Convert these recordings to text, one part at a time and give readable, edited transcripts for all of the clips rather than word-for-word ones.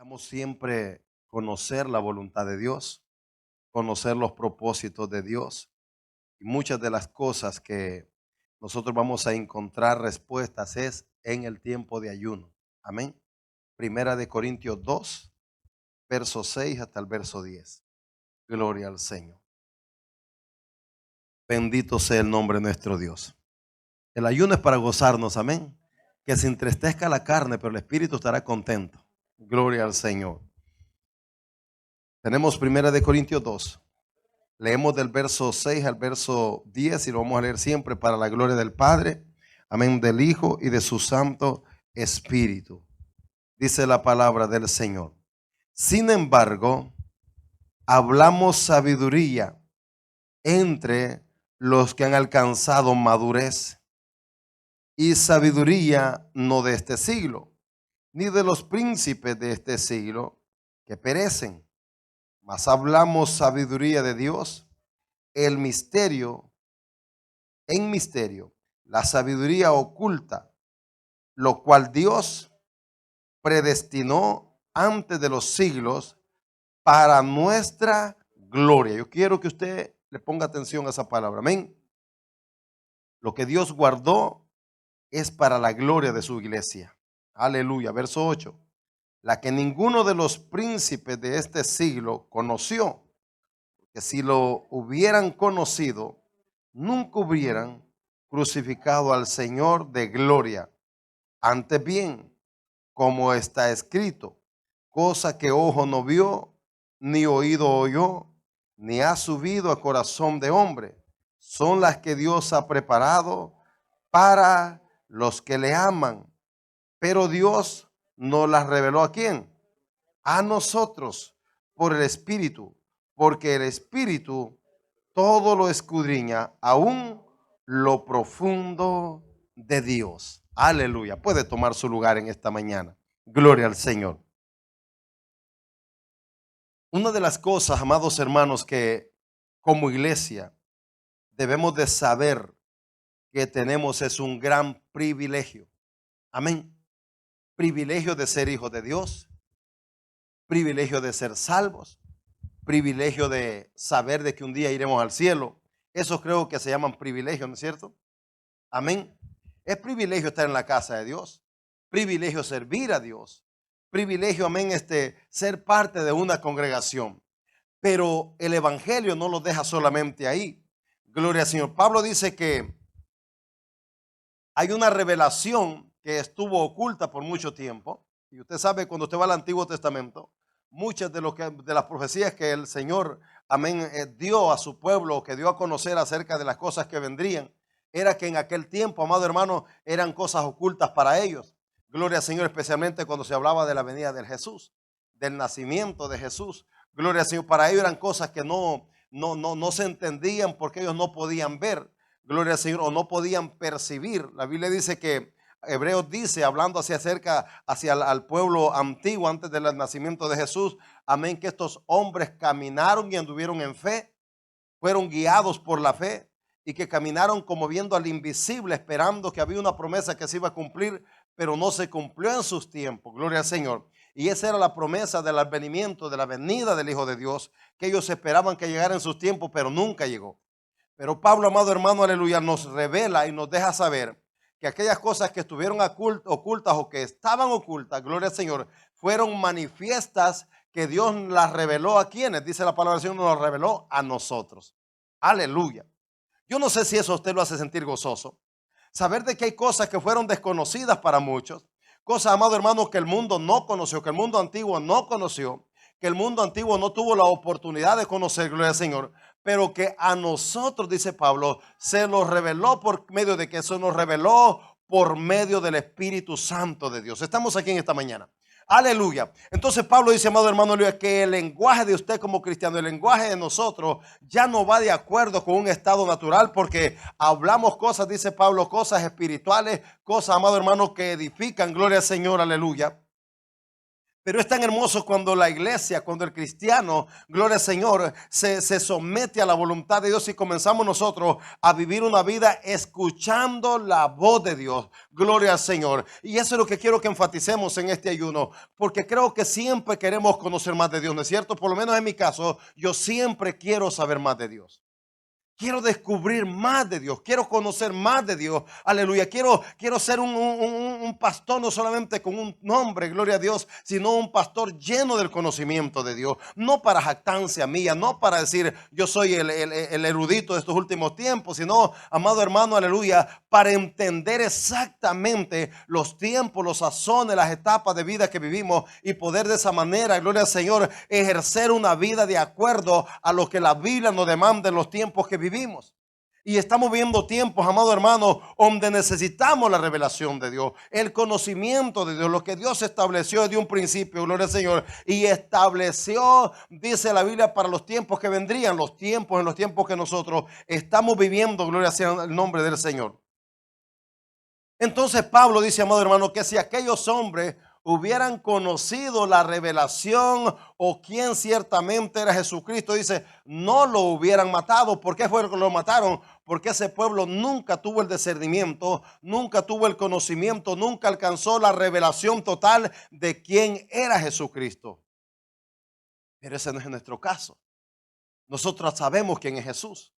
Buscamos siempre conocer la voluntad de Dios, conocer los propósitos de Dios y muchas de las cosas que nosotros vamos a encontrar respuestas es en el tiempo de ayuno. Amén. Primera de Corintios 2, verso 6 hasta el verso 10. Gloria al Señor. Bendito sea el nombre de nuestro Dios. El ayuno es para gozarnos, amén. Que se entristezca la carne, pero el espíritu estará contento. Gloria al Señor. Tenemos Primera de Corintios 2. Leemos del verso 6 al verso 10 y lo vamos a leer siempre para la gloria del Padre, amén, del Hijo y de su Santo Espíritu. Dice la palabra del Señor. Sin embargo, hablamos sabiduría entre los que han alcanzado madurez, y sabiduría no de este siglo, ni de los príncipes de este siglo que perecen, mas hablamos sabiduría de Dios, el misterio, en misterio, la sabiduría oculta, lo cual Dios predestinó antes de los siglos para nuestra gloria. Yo quiero que usted le ponga atención a esa palabra, amén. Lo que Dios guardó es para la gloria de su iglesia. Aleluya. Verso 8. La que ninguno de los príncipes de este siglo conoció, que si lo hubieran conocido, nunca hubieran crucificado al Señor de gloria. Antes bien, como está escrito, cosa que ojo no vio, ni oído oyó, ni ha subido a corazón de hombre, son las que Dios ha preparado para los que le aman. Pero Dios nos las reveló ¿a quién? A nosotros por el Espíritu, porque el Espíritu todo lo escudriña, aún lo profundo de Dios. Aleluya. Puede tomar su lugar en esta mañana. Gloria al Señor. Una de las cosas, amados hermanos, que como iglesia debemos de saber que tenemos es un gran privilegio. Amén. Privilegio de ser hijos de Dios, privilegio de ser salvos, privilegio de saber de que un día iremos al cielo. Eso creo que se llaman privilegios, ¿no es cierto? Amén. Es privilegio estar en la casa de Dios, privilegio servir a Dios, privilegio, amén, ser parte de una congregación. Pero el evangelio no lo deja solamente ahí. Gloria al Señor. Pablo dice que hay una revelación que estuvo oculta por mucho tiempo. Y usted sabe, cuando usted va al Antiguo Testamento, muchas de las profecías que el Señor, amén, dio a su pueblo, que dio a conocer acerca de las cosas que vendrían, era que en aquel tiempo, amado hermano, eran cosas ocultas para ellos. Gloria al Señor, especialmente cuando se hablaba de la venida de Jesús, del nacimiento de Jesús. Gloria al Señor, para ellos eran cosas que no se entendían porque ellos no podían ver. Gloria al Señor, o no podían percibir. La Biblia dice que Hebreos dice, hablando hacia al pueblo antiguo antes del nacimiento de Jesús, amén, que estos hombres caminaron y anduvieron en fe, fueron guiados por la fe y que caminaron como viendo al invisible, esperando que había una promesa que se iba a cumplir, pero no se cumplió en sus tiempos. Gloria al Señor. Y esa era la promesa del advenimiento, de la venida del Hijo de Dios, que ellos esperaban que llegara en sus tiempos, pero nunca llegó. Pero Pablo, amado hermano, aleluya, nos revela y nos deja saber que aquellas cosas que estuvieron ocultas o que estaban ocultas, gloria al Señor, fueron manifiestas, que Dios las reveló a quienes, dice la palabra del Señor, nos las reveló a nosotros. Aleluya. Yo no sé si eso a usted lo hace sentir gozoso. Saber de que hay cosas que fueron desconocidas para muchos, cosas, amado hermano, que el mundo no conoció, que el mundo antiguo no conoció, que el mundo antiguo no tuvo la oportunidad de conocer, gloria al Señor, pero que a nosotros, dice Pablo, se nos reveló por medio de que eso nos reveló por medio del Espíritu Santo de Dios. Estamos aquí en esta mañana. Aleluya. Entonces Pablo dice, amado hermano, que el lenguaje de usted como cristiano, el lenguaje de nosotros ya no va de acuerdo con un estado natural, porque hablamos cosas, dice Pablo, cosas espirituales, cosas, amado hermano, que edifican, gloria al Señor, aleluya. Pero es tan hermoso cuando la iglesia, cuando el cristiano, gloria al Señor, se somete a la voluntad de Dios y comenzamos nosotros a vivir una vida escuchando la voz de Dios. Gloria al Señor. Y eso es lo que quiero que enfaticemos en este ayuno, porque creo que siempre queremos conocer más de Dios, ¿no es cierto? Por lo menos en mi caso, yo siempre quiero saber más de Dios. Quiero descubrir más de Dios, quiero conocer más de Dios, aleluya, quiero ser un pastor no solamente con un nombre, gloria a Dios, sino un pastor lleno del conocimiento de Dios, no para jactancia mía, no para decir yo soy el erudito de estos últimos tiempos, sino, amado hermano, aleluya, para entender exactamente los tiempos, los sazones, las etapas de vida que vivimos y poder de esa manera, gloria al Señor, ejercer una vida de acuerdo a lo que la Biblia nos demanda en los tiempos que vivimos. Y estamos viviendo tiempos, amado hermano, donde necesitamos la revelación de Dios, el conocimiento de Dios, lo que Dios estableció desde un principio, gloria al Señor, y estableció, dice la Biblia, para los tiempos que vendrían, en los tiempos que nosotros estamos viviendo, gloria sea el nombre del Señor. Entonces Pablo dice, amado hermano, que si aquellos hombres hubieran conocido la revelación o quién ciertamente era Jesucristo, dice, no lo hubieran matado. ¿Por qué fue que lo mataron? Porque ese pueblo nunca tuvo el discernimiento, nunca tuvo el conocimiento, nunca alcanzó la revelación total de quién era Jesucristo. Pero ese no es nuestro caso. Nosotros sabemos quién es Jesús.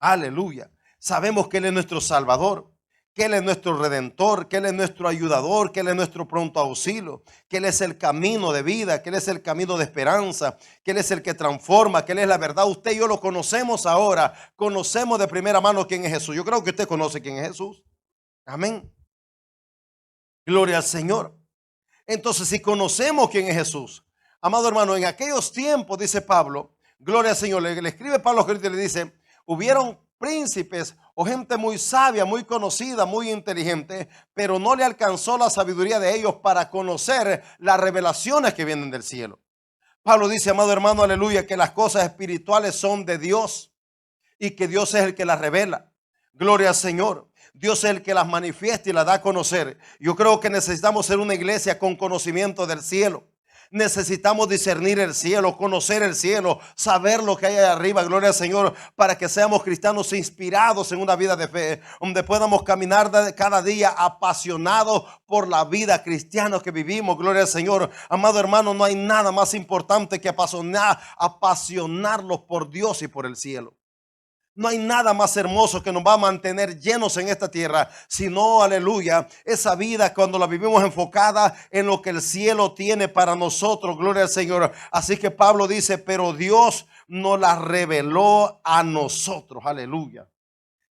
Aleluya. Sabemos que Él es nuestro Salvador, que Él es nuestro Redentor, que Él es nuestro ayudador, que Él es nuestro pronto auxilio, que Él es el camino de vida, que Él es el camino de esperanza, que Él es el que transforma, que Él es la verdad. Usted y yo lo conocemos ahora, conocemos de primera mano quién es Jesús. Yo creo que usted conoce quién es Jesús. Amén. Gloria al Señor. Entonces, si conocemos quién es Jesús, amado hermano, en aquellos tiempos, dice Pablo, gloria al Señor, le escribe Pablo a y le dice, hubieron príncipes o gente muy sabia, muy conocida, muy inteligente, pero no le alcanzó la sabiduría de ellos para conocer las revelaciones que vienen del cielo. Pablo dice, amado hermano, aleluya, que las cosas espirituales son de Dios y que Dios es el que las revela. Gloria al Señor. Dios es el que las manifiesta y las da a conocer. Yo creo que necesitamos ser una iglesia con conocimiento del cielo. Necesitamos discernir el cielo, conocer el cielo, saber lo que hay allá arriba, gloria al Señor, para que seamos cristianos inspirados en una vida de fe, donde podamos caminar cada día apasionados por la vida cristiana que vivimos, gloria al Señor. Amado hermano, no hay nada más importante que apasionarlos por Dios y por el cielo. No hay nada más hermoso que nos va a mantener llenos en esta tierra, sino, aleluya, esa vida cuando la vivimos enfocada en lo que el cielo tiene para nosotros, gloria al Señor. Así que Pablo dice, pero Dios nos la reveló a nosotros, aleluya.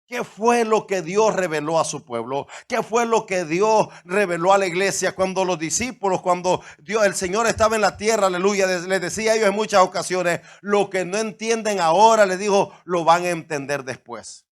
¿Qué fue lo que Dios reveló a su pueblo? ¿Qué fue lo que Dios reveló a la iglesia cuando los discípulos, cuando el Señor estaba en la tierra, aleluya, les decía a ellos en muchas ocasiones, lo que no entienden ahora, les dijo, lo van a entender después.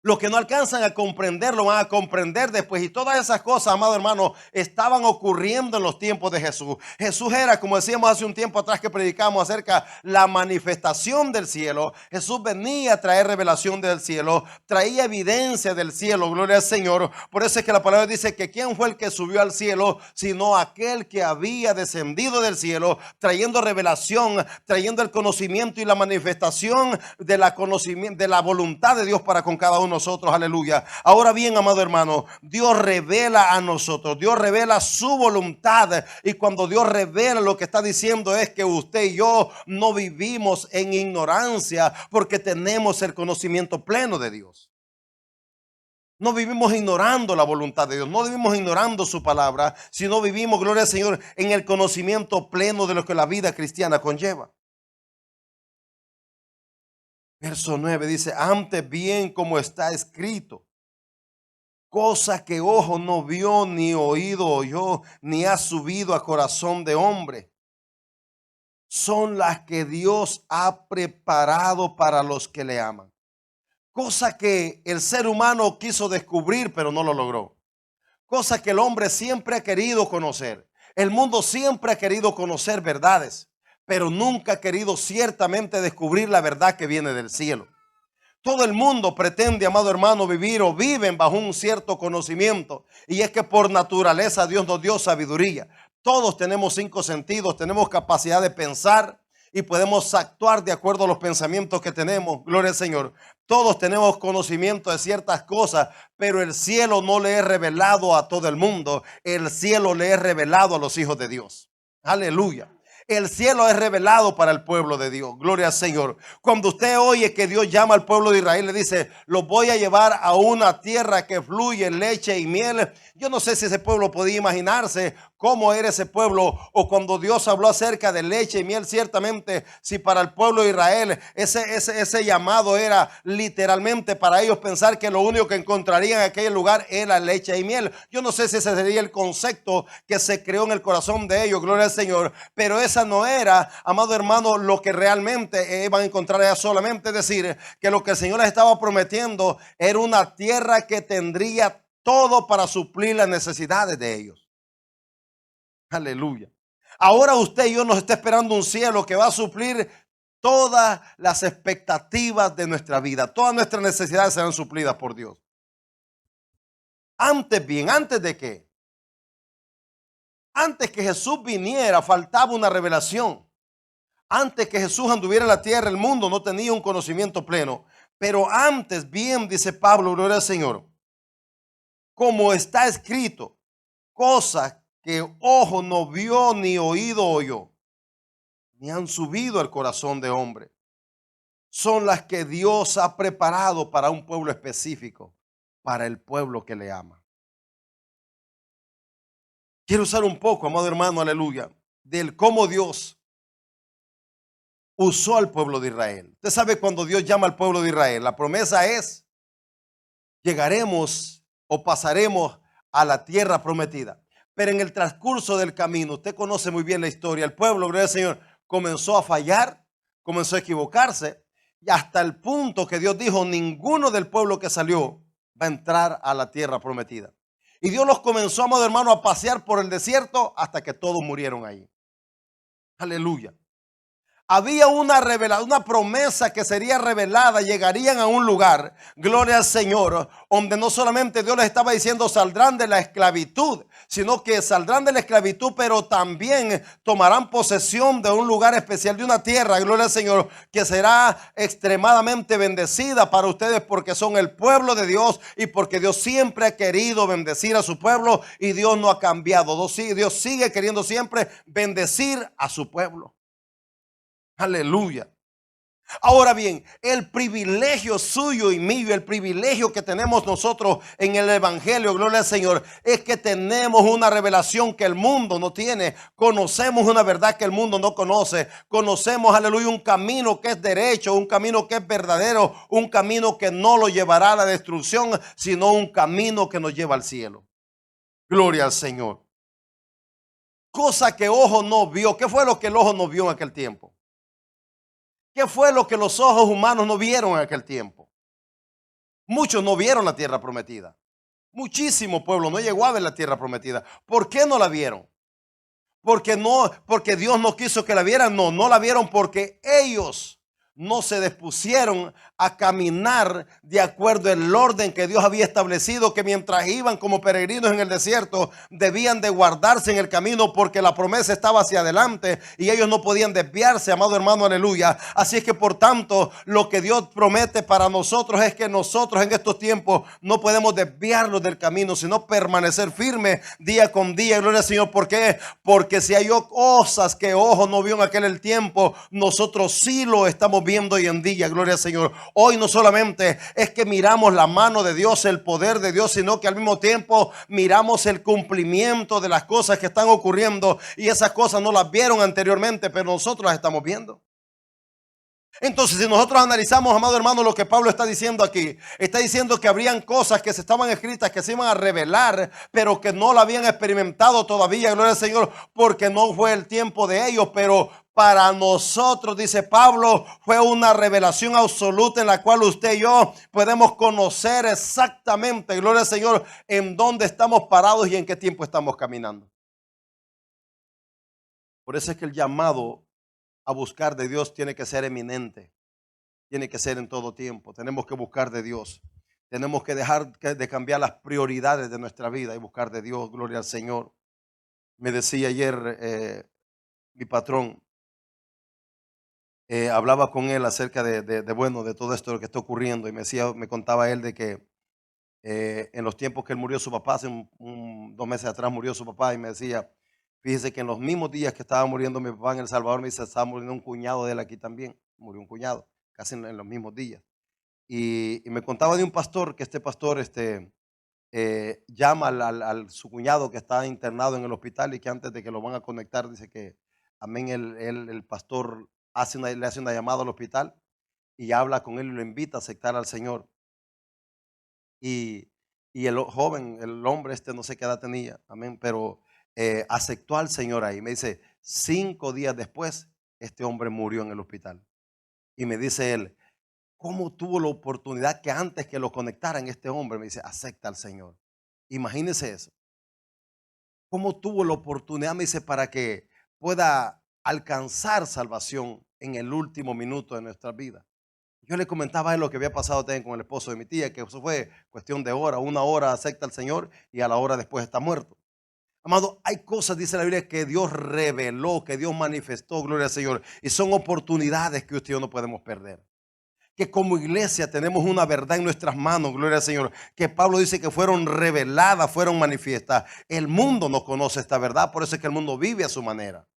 Los que no alcanzan a comprender, lo van a comprender después. Y todas esas cosas, amado hermano, estaban ocurriendo en los tiempos de Jesús. Jesús era, como decíamos hace un tiempo atrás que predicamos acerca de la manifestación del cielo. Jesús venía a traer revelación del cielo, traía evidencia del cielo, gloria al Señor. Por eso es que la palabra dice que ¿quién fue el que subió al cielo? Sino aquel que había descendido del cielo, trayendo revelación, trayendo el conocimiento y la manifestación de la voluntad de Dios para con cada uno de nosotros, aleluya. Ahora bien, amado hermano, Dios revela a nosotros, Dios revela su voluntad, y cuando Dios revela, lo que está diciendo es que usted y yo no vivimos en ignorancia, porque tenemos el conocimiento pleno de Dios. No vivimos ignorando la voluntad de Dios, no vivimos ignorando su palabra, sino vivimos, gloria al Señor, en el conocimiento pleno de lo que la vida cristiana conlleva. Verso 9 dice, antes bien como está escrito, cosa que ojo no vio, ni oído oyó, ni ha subido a corazón de hombre, son las que Dios ha preparado para los que le aman. Cosa que el ser humano quiso descubrir, pero no lo logró. Cosa que el hombre siempre ha querido conocer. El mundo siempre ha querido conocer verdades, pero nunca ha querido ciertamente descubrir la verdad que viene del cielo. Todo el mundo pretende, amado hermano, vivir o viven bajo un cierto conocimiento, y es que por naturaleza Dios nos dio sabiduría. Todos tenemos 5 sentidos, tenemos capacidad de pensar y podemos actuar de acuerdo a los pensamientos que tenemos. Gloria al Señor. Todos tenemos conocimiento de ciertas cosas, pero el cielo no le es revelado a todo el mundo. El cielo le es revelado a los hijos de Dios. Aleluya. El cielo es revelado para el pueblo de Dios. Gloria al Señor. Cuando usted oye que Dios llama al pueblo de Israel, le dice: los voy a llevar a una tierra que fluye leche y miel. Yo no sé si ese pueblo podía imaginarse cómo era ese pueblo, o cuando Dios habló acerca de leche y miel. Ciertamente, si para el pueblo de Israel ese llamado era literalmente para ellos pensar que lo único que encontrarían en aquel lugar era leche y miel. Yo no sé si ese sería el concepto que se creó en el corazón de ellos. Gloria al Señor. Pero esa no era, amado hermano, lo que realmente iban a encontrar allá solamente. Es decir, que lo que el Señor les estaba prometiendo era una tierra que tendría todo para suplir las necesidades de ellos. Aleluya. Ahora usted y yo nos está esperando un cielo que va a suplir todas las expectativas de nuestra vida. Todas nuestras necesidades serán suplidas por Dios. Antes bien, ¿antes de qué? Antes que Jesús viniera faltaba una revelación. Antes que Jesús anduviera en la tierra, el mundo no tenía un conocimiento pleno. Pero antes bien, dice Pablo, gloria al Señor, como está escrito, cosas que ojo no vio ni oído oyó, ni han subido al corazón de hombre, son las que Dios ha preparado para un pueblo específico, para el pueblo que le ama. Quiero usar un poco, amado hermano, aleluya, del cómo Dios usó al pueblo de Israel. Usted sabe, cuando Dios llama al pueblo de Israel, la promesa es: llegaremos o pasaremos a la tierra prometida. Pero en el transcurso del camino, usted conoce muy bien la historia, el pueblo, gloria al Señor, comenzó a fallar, comenzó a equivocarse, y hasta el punto que Dios dijo: ninguno del pueblo que salió va a entrar a la tierra prometida. Y Dios los comenzó, amado hermano, a pasear por el desierto hasta que todos murieron ahí. Aleluya. Había una revelación, una promesa que sería revelada. Llegarían a un lugar, gloria al Señor, donde no solamente Dios les estaba diciendo saldrán de la esclavitud, sino que saldrán de la esclavitud, pero también tomarán posesión de un lugar especial, de una tierra, gloria al Señor, que será extremadamente bendecida para ustedes, porque son el pueblo de Dios y porque Dios siempre ha querido bendecir a su pueblo y Dios no ha cambiado. Dios sigue queriendo siempre bendecir a su pueblo. Aleluya. Ahora bien, el privilegio suyo y mío, el privilegio que tenemos nosotros en el evangelio, gloria al Señor, es que tenemos una revelación que el mundo no tiene. Conocemos una verdad que el mundo no conoce. Conocemos, aleluya, un camino que es derecho, un camino que es verdadero, un camino que no lo llevará a la destrucción, sino un camino que nos lleva al cielo. Gloria al Señor. Cosa que ojo no vio. ¿Qué fue lo que el ojo no vio en aquel tiempo? ¿Qué fue lo que los ojos humanos no vieron en aquel tiempo? Muchos no vieron la tierra prometida. Muchísimo pueblo no llegó a ver la tierra prometida. ¿Por qué no la vieron? Porque Dios no quiso que la vieran. No la vieron porque ellos no se dispusieron a caminar de acuerdo al orden que Dios había establecido, que mientras iban como peregrinos en el desierto debían de guardarse en el camino, porque la promesa estaba hacia adelante y ellos no podían desviarse, amado hermano, aleluya. Así es que por tanto lo que Dios promete para nosotros es que nosotros en estos tiempos no podemos desviarnos del camino, sino permanecer firmes día con día. Gloria al Señor. ¿Por qué? Porque si hay cosas que ojo no vio en aquel tiempo, nosotros sí lo estamos viendo hoy en día. Gloria al Señor. Hoy no solamente es que miramos la mano de Dios, el poder de Dios, sino que al mismo tiempo miramos el cumplimiento de las cosas que están ocurriendo, y esas cosas no las vieron anteriormente, pero nosotros las estamos viendo. Entonces, si nosotros analizamos, amado hermano, lo que Pablo está diciendo aquí, está diciendo que habrían cosas que se estaban escritas, que se iban a revelar, pero que no la habían experimentado todavía, gloria al Señor, porque no fue el tiempo de ellos. Pero para nosotros, dice Pablo, fue una revelación absoluta en la cual usted y yo podemos conocer exactamente, gloria al Señor, en dónde estamos parados y en qué tiempo estamos caminando. Por eso es que el llamado a buscar de Dios tiene que ser eminente, tiene que ser en todo tiempo. Tenemos que buscar de Dios, tenemos que dejar de cambiar las prioridades de nuestra vida y buscar de Dios. Gloria al Señor. Me decía ayer mi patrón, hablaba con él acerca bueno, de todo esto lo que está ocurriendo y me contaba él de que en los tiempos que él murió su papá, hace 2 meses atrás murió su papá y me decía, fíjese que en los mismos días que estaba muriendo mi papá en El Salvador, me dice, estaba muriendo un cuñado de él aquí también, murió un cuñado, casi en los mismos días. Y me contaba de un pastor, que este pastor llama su cuñado que está internado en el hospital y que antes de que lo van a conectar, dice que, amén, el pastor le hace una llamada al hospital y habla con él y lo invita a aceptar al Señor. Y, y el joven, el hombre no sé qué edad tenía, amén, pero aceptó al Señor ahí. Me dice, 5 días después, este hombre murió en el hospital. Y me dice él, ¿cómo tuvo la oportunidad que antes que lo conectaran este hombre? Me dice, acepta al Señor. Imagínese eso. ¿Cómo tuvo la oportunidad? Me dice, para que pueda alcanzar salvación en el último minuto de nuestra vida. Yo le comentaba a él lo que había pasado también con el esposo de mi tía, que eso fue cuestión de hora, 1 hora acepta al Señor y a la hora después está muerto. Amado, hay cosas, dice la Biblia, que Dios reveló, que Dios manifestó, gloria al Señor, y son oportunidades que usted y yo no podemos perder. Que como iglesia tenemos una verdad en nuestras manos, gloria al Señor, que Pablo dice que fueron reveladas, fueron manifiestas. El mundo no conoce esta verdad, por eso es que el mundo vive a su manera.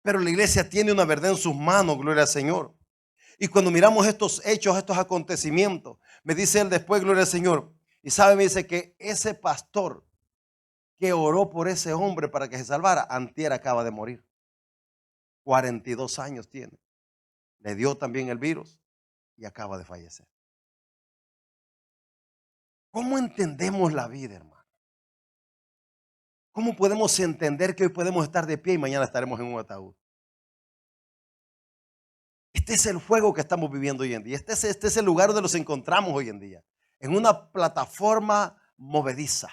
Pero la iglesia tiene una verdad en sus manos, gloria al Señor. Y cuando miramos estos hechos, estos acontecimientos, me dice él después, gloria al Señor, y sabe, me dice que ese pastor que oró por ese hombre para que se salvara, antier acaba de morir. 42 años tiene. Le dio también el virus y acaba de fallecer. ¿Cómo entendemos la vida, hermano? ¿Cómo podemos entender que hoy podemos estar de pie y mañana estaremos en un ataúd? Este es el juego que estamos viviendo hoy en día. Este es el lugar donde nos encontramos hoy en día. En una plataforma movediza.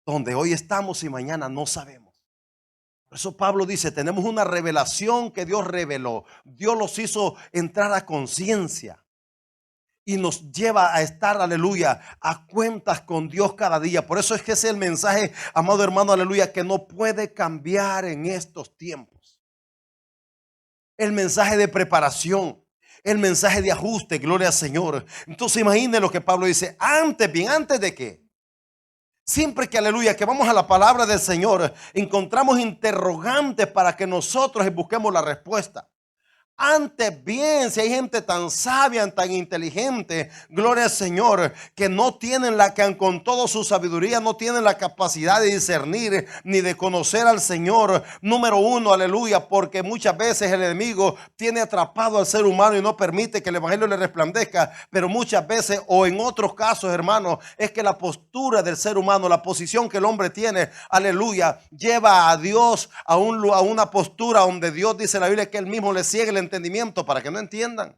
Donde hoy estamos y mañana no sabemos. Por eso Pablo dice, tenemos una revelación que Dios reveló. Dios los hizo entrar a conciencia. Y nos lleva a estar, aleluya, a cuentas con Dios cada día. Por eso es que ese es el mensaje, amado hermano, aleluya, que no puede cambiar en estos tiempos. El mensaje de preparación, el mensaje de ajuste, gloria al Señor. Entonces imagine lo que Pablo dice, antes de qué. Siempre que, aleluya, que vamos a la palabra del Señor, encontramos interrogantes para que nosotros busquemos la respuesta. Antes bien, si hay gente tan sabia, tan inteligente, gloria al Señor, que no tienen que con toda su sabiduría no tienen la capacidad de discernir ni de conocer al Señor. Número uno, aleluya, porque muchas veces el enemigo tiene atrapado al ser humano y no permite que el evangelio le resplandezca. Pero muchas veces, o en otros casos, hermanos, es que la postura del ser humano, la posición que el hombre tiene, aleluya, lleva a Dios a una postura donde Dios dice en la Biblia que él mismo le ciega el entendimiento para que no entiendan.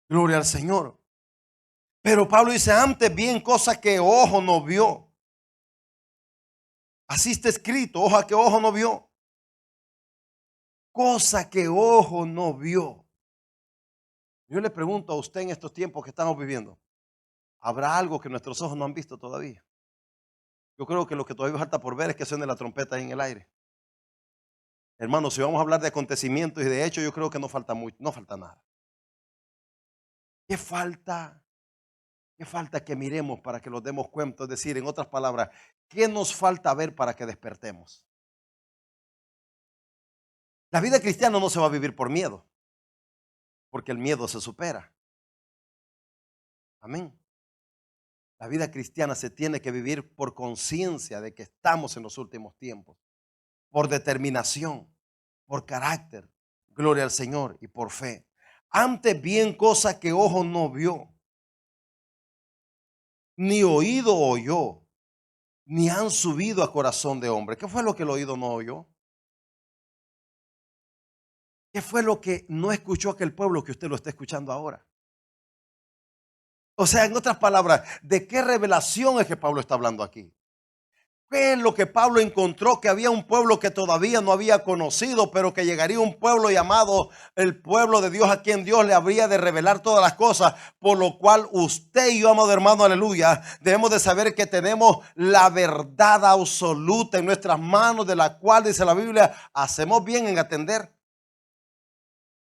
Gloria al Señor. Pero Pablo dice, antes bien cosas que ojo no vio. Así está escrito, ojo que ojo no vio. Cosa que ojo no vio. Yo le pregunto a usted en estos tiempos que estamos viviendo, ¿habrá algo que nuestros ojos no han visto todavía? Yo creo que lo que todavía falta por ver es que suene la trompeta ahí en el aire. Hermanos, si vamos a hablar de acontecimientos y de hechos, yo creo que no falta mucho, no falta nada. ¿Qué falta? ¿Qué falta que miremos para que nos demos cuenta? Es decir, en otras palabras, ¿qué nos falta ver para que despertemos? La vida cristiana no se va a vivir por miedo, porque el miedo se supera. Amén. La vida cristiana se tiene que vivir por conciencia de que estamos en los últimos tiempos, por determinación, por carácter, gloria al Señor, y por fe. Antes bien cosa que ojo no vio, ni oído oyó, ni han subido a corazón de hombre. ¿Qué fue lo que el oído no oyó? ¿Qué fue lo que no escuchó aquel pueblo que usted lo está escuchando ahora? O sea, en otras palabras, ¿de qué revelación es que Pablo está hablando aquí? ¿Qué es lo que Pablo encontró? Que había un pueblo que todavía no había conocido, pero que llegaría un pueblo llamado el pueblo de Dios, a quien Dios le habría de revelar todas las cosas, por lo cual usted y yo, amado hermano, aleluya, debemos de saber que tenemos la verdad absoluta en nuestras manos, de la cual dice la Biblia, hacemos bien en atender.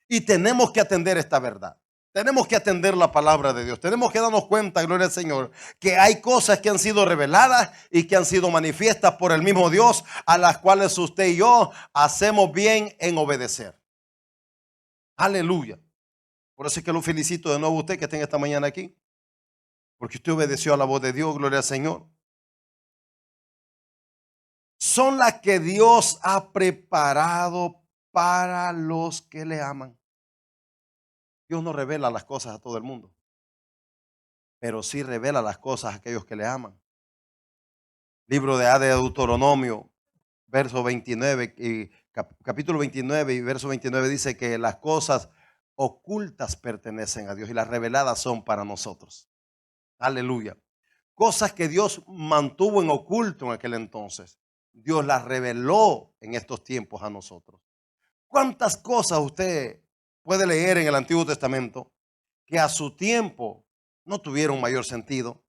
Y tenemos que atender esta verdad. Tenemos que atender la palabra de Dios. Tenemos que darnos cuenta, gloria al Señor, que hay cosas que han sido reveladas y que han sido manifiestas por el mismo Dios, a las cuales usted y yo hacemos bien en obedecer. Aleluya. Por eso es que lo felicito de nuevo a usted que está esta mañana aquí, porque usted obedeció a la voz de Dios, gloria al Señor. Son las que Dios ha preparado para los que le aman. Dios no revela las cosas a todo el mundo, pero sí revela las cosas a aquellos que le aman. Libro de Deuteronomio, verso 29, y capítulo 29 y verso 29 dice que las cosas ocultas pertenecen a Dios y las reveladas son para nosotros. Aleluya. Cosas que Dios mantuvo en oculto en aquel entonces, Dios las reveló en estos tiempos a nosotros. ¿Cuántas cosas usted puede leer en el Antiguo Testamento que a su tiempo no tuvieron mayor sentido?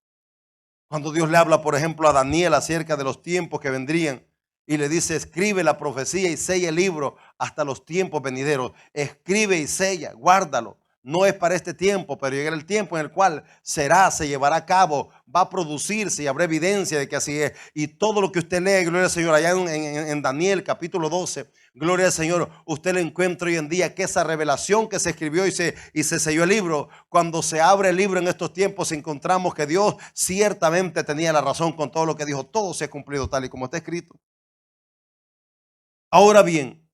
Cuando Dios le habla, por ejemplo, a Daniel acerca de los tiempos que vendrían y le dice, escribe la profecía y sella el libro hasta los tiempos venideros. Escribe y sella, guárdalo. No es para este tiempo, pero llegará el tiempo en el cual será, se llevará a cabo, va a producirse y habrá evidencia de que así es. Y todo lo que usted lee, gloria al Señor, allá en Daniel capítulo 12, gloria al Señor, usted le encuentra hoy en día que esa revelación que se escribió y se selló el libro, cuando se abre el libro en estos tiempos, encontramos que Dios ciertamente tenía la razón con todo lo que dijo. Todo se ha cumplido tal y como está escrito. Ahora bien,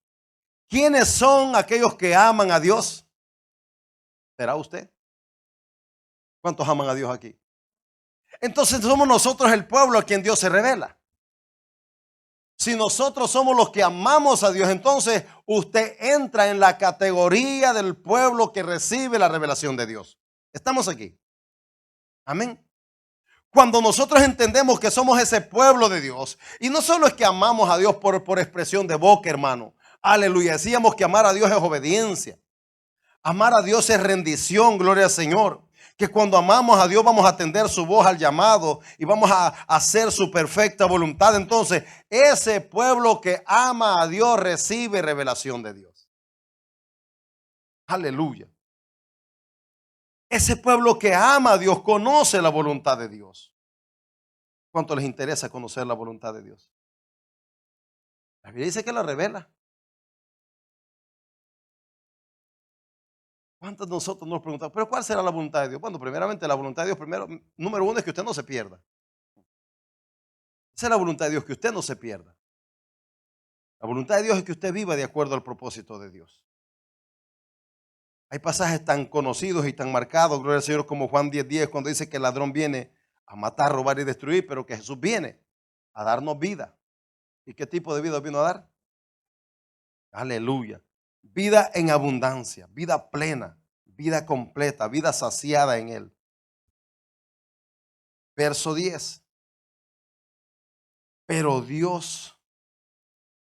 ¿quiénes son aquellos que aman a Dios? ¿Será usted? ¿Cuántos aman a Dios aquí? Entonces somos nosotros el pueblo a quien Dios se revela. Si nosotros somos los que amamos a Dios, entonces usted entra en la categoría del pueblo que recibe la revelación de Dios. Estamos aquí. Amén. Cuando nosotros entendemos que somos ese pueblo de Dios, y no solo es que amamos a Dios por expresión de boca, hermano. Aleluya. Decíamos que amar a Dios es obediencia. Amar a Dios es rendición, gloria al Señor. Que cuando amamos a Dios vamos a atender su voz al llamado y vamos a hacer su perfecta voluntad. Entonces, ese pueblo que ama a Dios recibe revelación de Dios. Aleluya. Ese pueblo que ama a Dios conoce la voluntad de Dios. ¿Cuánto les interesa conocer la voluntad de Dios? La Biblia dice que la revela. ¿Cuántos de nosotros nos preguntamos, pero cuál será la voluntad de Dios? Bueno, primeramente la voluntad de Dios, número uno es que usted no se pierda. Esa es la voluntad de Dios, que usted no se pierda. La voluntad de Dios es que usted viva de acuerdo al propósito de Dios. Hay pasajes tan conocidos y tan marcados, gloria al Señor, como Juan 10:10, cuando dice que el ladrón viene a matar, robar y destruir, pero que Jesús viene a darnos vida. ¿Y qué tipo de vida vino a dar? Aleluya. Vida en abundancia, vida plena, vida completa, vida saciada en Él. Verso 10. Pero Dios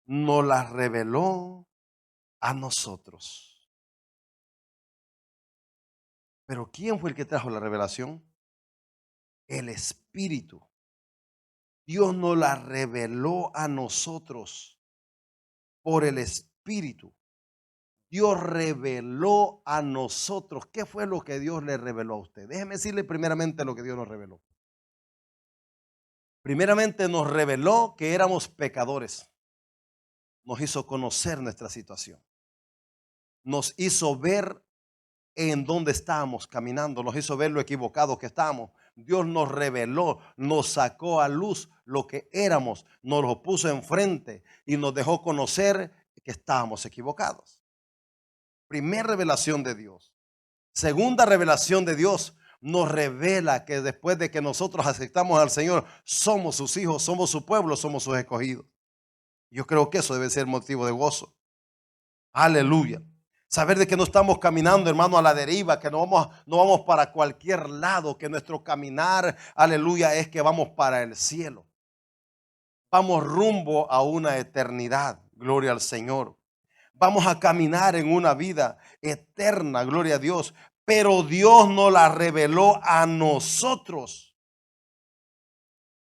nos la reveló a nosotros. Pero ¿quién fue el que trajo la revelación? El Espíritu. Dios nos la reveló a nosotros por el Espíritu. Dios reveló a nosotros. ¿Qué fue lo que Dios le reveló a usted? Déjeme decirle primeramente lo que Dios nos reveló. Primeramente nos reveló que éramos pecadores. Nos hizo conocer nuestra situación. Nos hizo ver en dónde estábamos caminando. Nos hizo ver lo equivocados que estábamos. Dios nos reveló, nos sacó a luz lo que éramos. Nos lo puso enfrente y nos dejó conocer que estábamos equivocados. Primera revelación de Dios. Segunda revelación de Dios, nos revela que después de que nosotros aceptamos al Señor, somos sus hijos, somos su pueblo, somos sus escogidos. Yo creo que eso debe ser motivo de gozo. Aleluya. Saber de que no estamos caminando, hermano, a la deriva, que no vamos para cualquier lado, que nuestro caminar, aleluya, es que vamos para el cielo. Vamos rumbo a una eternidad. Gloria al Señor. Vamos a caminar en una vida eterna. Gloria a Dios. Pero Dios nos la reveló a nosotros.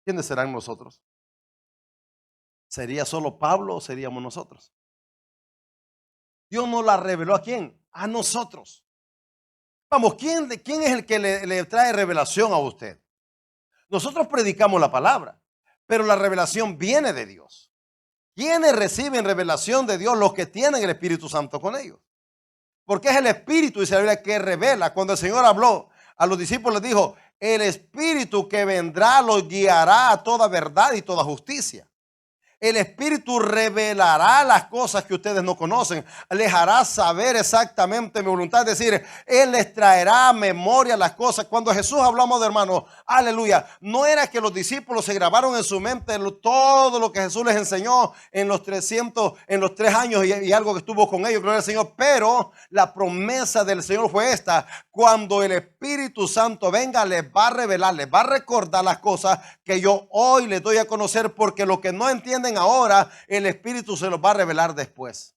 ¿Quiénes serán nosotros? ¿Sería solo Pablo o seríamos nosotros? Dios nos la reveló ¿a quién? A nosotros. Vamos, ¿quién es el que le trae revelación a usted? Nosotros predicamos la palabra, pero la revelación viene de Dios. ¿Quiénes reciben revelación de Dios? Los que tienen el Espíritu Santo con ellos. Porque es el Espíritu, dice la Biblia, que revela. Cuando el Señor habló a los discípulos, les dijo, el Espíritu que vendrá los guiará a toda verdad y toda justicia. El Espíritu revelará las cosas que ustedes no conocen. Les hará saber exactamente mi voluntad. Es decir, Él les traerá a memoria las cosas. Cuando Jesús hablamos de hermanos, aleluya, no era que los discípulos se grabaron en su mente todo lo que Jesús les enseñó en los 3 años y algo que estuvo con ellos, gloria al Señor. Pero la promesa del Señor fue esta: cuando el Espíritu Santo venga, les va a revelar, les va a recordar las cosas que yo hoy les doy a conocer, porque lo que no entienden ahora, el Espíritu se los va a revelar después.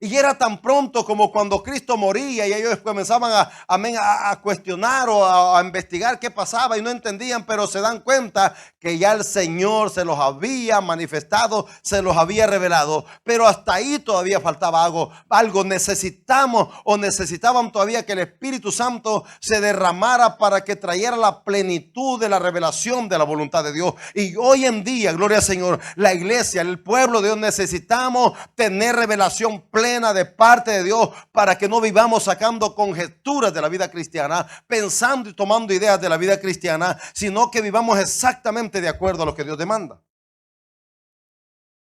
Y era tan pronto como cuando Cristo moría y ellos comenzaban a cuestionar o a investigar qué pasaba y no entendían, pero se dan cuenta que ya el Señor se los había manifestado, se los había revelado. Pero hasta ahí todavía faltaba algo. Necesitaban todavía que el Espíritu Santo se derramara para que trayera la plenitud de la revelación de la voluntad de Dios. Y hoy en día, gloria al Señor, la iglesia, el pueblo de Dios, necesitamos tener revelación plena de parte de Dios, para que no vivamos sacando conjeturas de la vida cristiana, pensando y tomando ideas de la vida cristiana, sino que vivamos exactamente de acuerdo a lo que Dios demanda.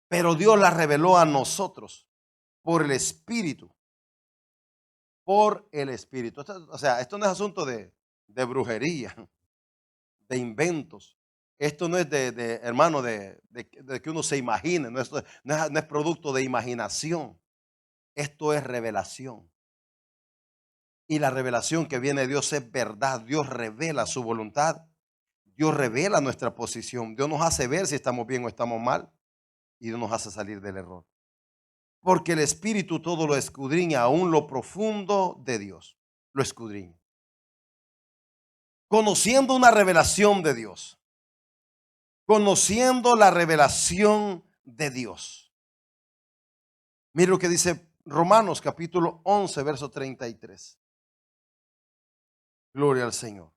Pero Dios la reveló a nosotros por el Espíritu. Por el Espíritu. Esto no es asunto de brujería, de inventos. Esto no es hermano, de que uno se imagine. No es producto de imaginación. Esto es revelación. Y la revelación que viene de Dios es verdad. Dios revela su voluntad. Dios revela nuestra posición. Dios nos hace ver si estamos bien o estamos mal. Y Dios nos hace salir del error. Porque el Espíritu todo lo escudriña, aún lo profundo de Dios. Lo escudriña. Conociendo una revelación de Dios. Conociendo la revelación de Dios. Mire lo que dice Romanos capítulo 11, verso 33. Gloria al Señor.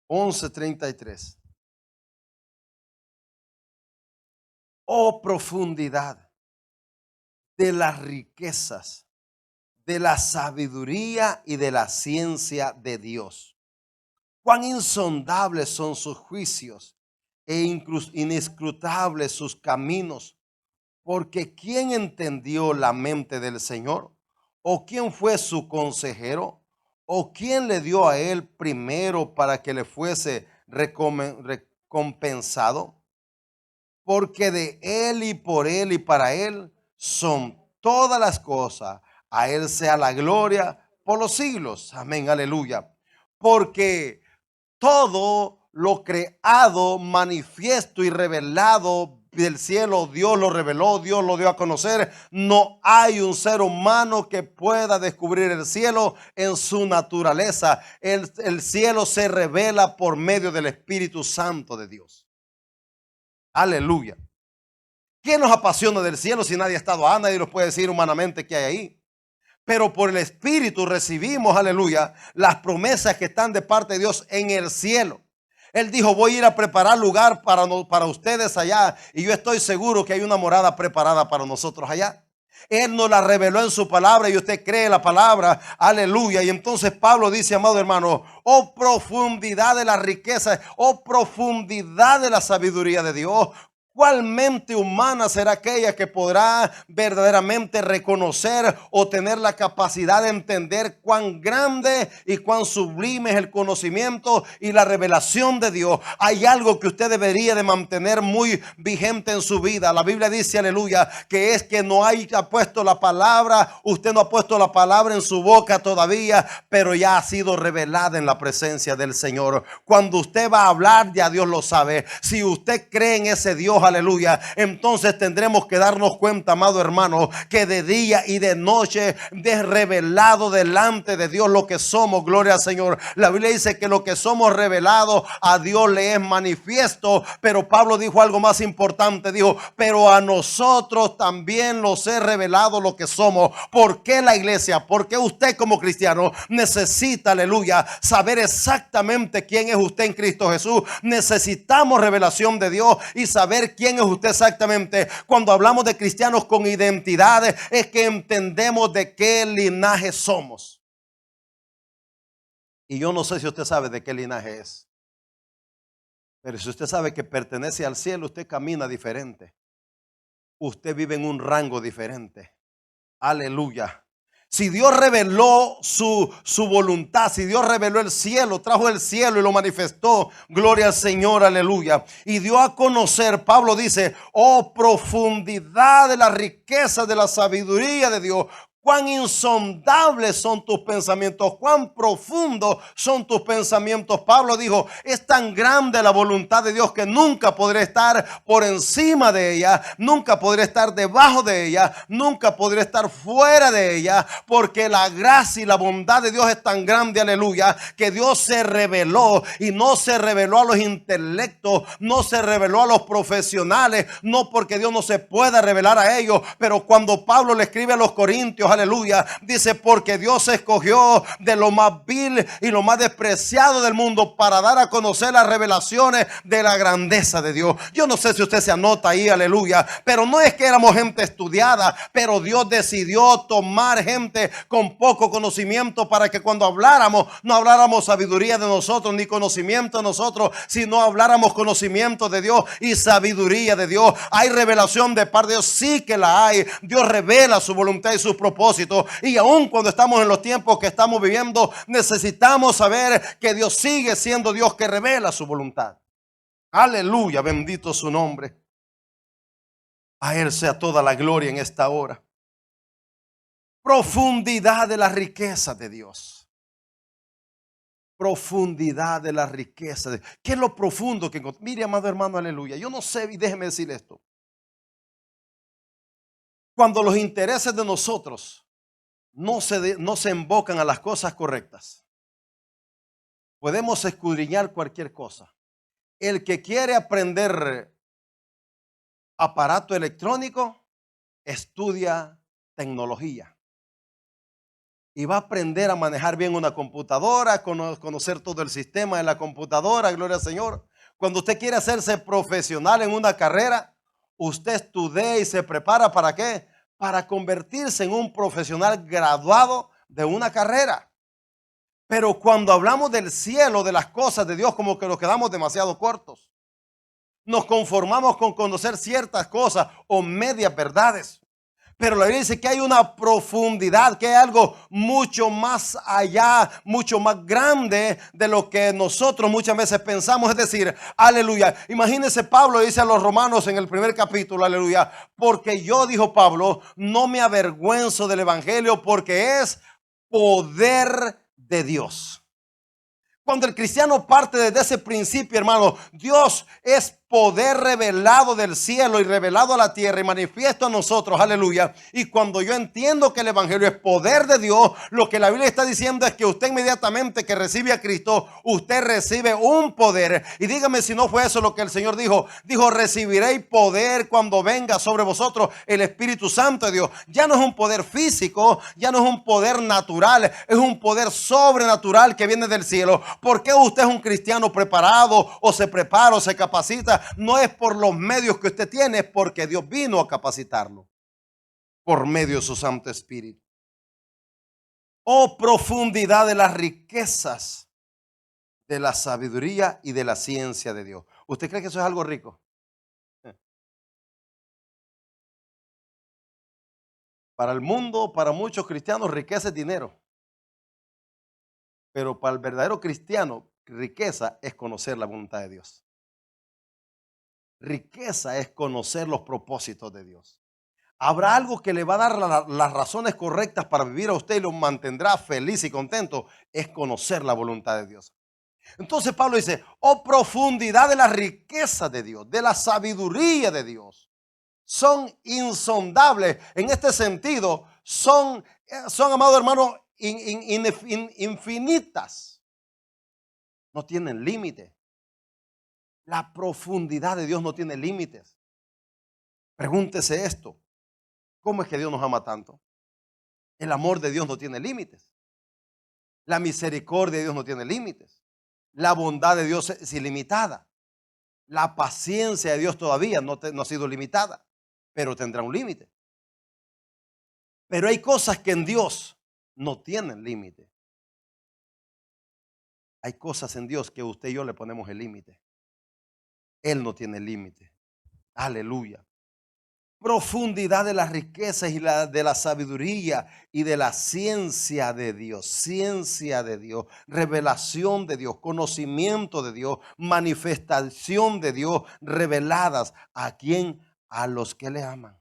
11:33. Oh profundidad de las riquezas, de la sabiduría y de la ciencia de Dios. Cuán insondables son sus juicios e inescrutables sus caminos. Porque ¿quién entendió la mente del Señor? ¿O quién fue su consejero? ¿O quién le dio a él primero para que le fuese recompensado? Porque de él y por él y para él son todas las cosas. A él sea la gloria por los siglos. Amén, aleluya. Porque todo lo creado, manifiesto y revelado del cielo, Dios lo reveló, Dios lo dio a conocer. No hay un ser humano que pueda descubrir el cielo en su naturaleza. El cielo se revela por medio del Espíritu Santo de Dios. Aleluya. ¿Quién nos apasiona del cielo si nadie ha estado ahí? Nadie nos puede decir humanamente qué hay ahí. Pero por el Espíritu recibimos, aleluya, las promesas que están de parte de Dios en el cielo. Él dijo, voy a ir a preparar lugar para ustedes allá. Y yo estoy seguro que hay una morada preparada para nosotros allá. Él nos la reveló en su palabra y usted cree la palabra. Aleluya. Y entonces Pablo dice, amado hermano, oh profundidad de la riqueza, oh profundidad de la sabiduría de Dios. ¿Cuál mente humana será aquella que podrá verdaderamente reconocer o tener la capacidad de entender cuán grande y cuán sublime es el conocimiento y la revelación de Dios? Hay algo que usted debería de mantener muy vigente en su vida. La Biblia dice, aleluya, que es que no haya puesto la palabra, usted no ha puesto la palabra en su boca todavía, pero ya ha sido revelada en la presencia del Señor. Cuando usted va a hablar, ya Dios lo sabe. Si usted cree en ese Dios, aleluya, entonces tendremos que darnos cuenta, amado hermano, que de día y de noche es revelado delante de Dios lo que somos. Gloria al Señor. La Biblia dice que lo que somos revelados a Dios le es manifiesto, pero Pablo dijo algo más importante. Dijo, pero a nosotros también nos es revelado lo que somos. ¿Por qué la iglesia? Porque usted como cristiano necesita, aleluya, saber exactamente quién es usted en Cristo Jesús. Necesitamos revelación de Dios y saber quién es usted exactamente. Cuando hablamos de cristianos con identidades, es que entendemos de qué linaje somos. Y yo no sé si usted sabe de qué linaje es, pero si usted sabe que pertenece al cielo, usted camina diferente. Usted vive en un rango diferente. Aleluya. Si Dios reveló su voluntad, si Dios reveló el cielo, trajo el cielo y lo manifestó, gloria al Señor, aleluya. Y dio a conocer, Pablo dice, oh profundidad de la riqueza de la sabiduría de Dios. Cuán insondables son tus pensamientos, cuán profundos son tus pensamientos. Pablo dijo, es tan grande la voluntad de Dios que nunca podré estar por encima de ella, nunca podré estar debajo de ella, nunca podré estar fuera de ella, porque la gracia y la bondad de Dios es tan grande, aleluya, que Dios se reveló y no se reveló a los intelectos, no se reveló a los profesionales, no porque Dios no se pueda revelar a ellos, pero cuando Pablo le escribe a los Corintios, aleluya, dice, porque Dios escogió de lo más vil y lo más despreciado del mundo para dar a conocer las revelaciones de la grandeza de Dios. Yo no sé si usted se anota ahí, aleluya, pero no es que éramos gente estudiada, pero Dios decidió tomar gente con poco conocimiento para que cuando habláramos, no habláramos sabiduría de nosotros ni conocimiento de nosotros, sino habláramos conocimiento de Dios y sabiduría de Dios. Hay revelación de parte de Dios, sí que la hay. Dios revela su voluntad y sus propósitos. Y aun cuando estamos en los tiempos que estamos viviendo, necesitamos saber que Dios sigue siendo Dios que revela su voluntad. Aleluya, bendito su nombre. A Él sea toda la gloria en esta hora. Profundidad de la riqueza de Dios. Profundidad de la riqueza. ¿Qué es lo profundo que encontramos? Mire, amado hermano, aleluya. Yo no sé, y déjeme decir esto. Cuando los intereses de nosotros no se embocan a las cosas correctas, podemos escudriñar cualquier cosa. El que quiere aprender aparato electrónico, estudia tecnología. Y va a aprender a manejar bien una computadora, conocer todo el sistema de la computadora, gloria al Señor. Cuando usted quiere hacerse profesional en una carrera, usted estudia y se prepara ¿para qué? Para convertirse en un profesional graduado de una carrera. Pero cuando hablamos del cielo, de las cosas de Dios, como que nos quedamos demasiado cortos. Nos conformamos con conocer ciertas cosas o medias verdades. Pero la Biblia dice que hay una profundidad, que hay algo mucho más allá, mucho más grande de lo que nosotros muchas veces pensamos. Es decir, aleluya. Imagínense, Pablo dice a los romanos en el primer capítulo, aleluya, porque yo, dijo Pablo, no me avergüenzo del evangelio porque es poder de Dios. Cuando el cristiano parte desde ese principio, hermano, Dios es poder revelado del cielo y revelado a la tierra y manifiesto a nosotros, aleluya. Y cuando yo entiendo que el evangelio es poder de Dios, lo que la Biblia está diciendo es que usted inmediatamente que recibe a Cristo, usted recibe un poder. Y dígame si no fue eso lo que el Señor dijo. Dijo, recibiréis poder cuando venga sobre vosotros el Espíritu Santo de Dios. Ya no es un poder físico, ya no es un poder natural, es un poder sobrenatural que viene del cielo. ¿Por qué usted es un cristiano preparado o se prepara o se capacita? No es por los medios que usted tiene, es porque Dios vino a capacitarlo por medio de su Santo Espíritu. Oh, profundidad de las riquezas de la sabiduría y de la ciencia de Dios. ¿Usted cree que eso es algo rico? Para el mundo, para muchos cristianos, riqueza es dinero. Pero para el verdadero cristiano, riqueza es conocer la voluntad de Dios. Riqueza es conocer los propósitos de Dios. Habrá algo que le va a dar las razones correctas para vivir a usted y lo mantendrá feliz y contento. Es conocer la voluntad de Dios. Entonces Pablo dice, oh profundidad de la riqueza de Dios, de la sabiduría de Dios. Son insondables. En este sentido, son amado hermano, infinitas. No tienen límite. La profundidad de Dios no tiene límites. Pregúntese esto. ¿Cómo es que Dios nos ama tanto? El amor de Dios no tiene límites. La misericordia de Dios no tiene límites. La bondad de Dios es ilimitada. La paciencia de Dios todavía no ha sido limitada, pero tendrá un límite. Pero hay cosas que en Dios no tienen límite. Hay cosas en Dios que usted y yo le ponemos el límite. Él no tiene límite. Aleluya. Profundidad de las riquezas y de la sabiduría y de la ciencia de Dios, revelación de Dios, conocimiento de Dios, manifestación de Dios reveladas. ¿A quién? A los que le aman.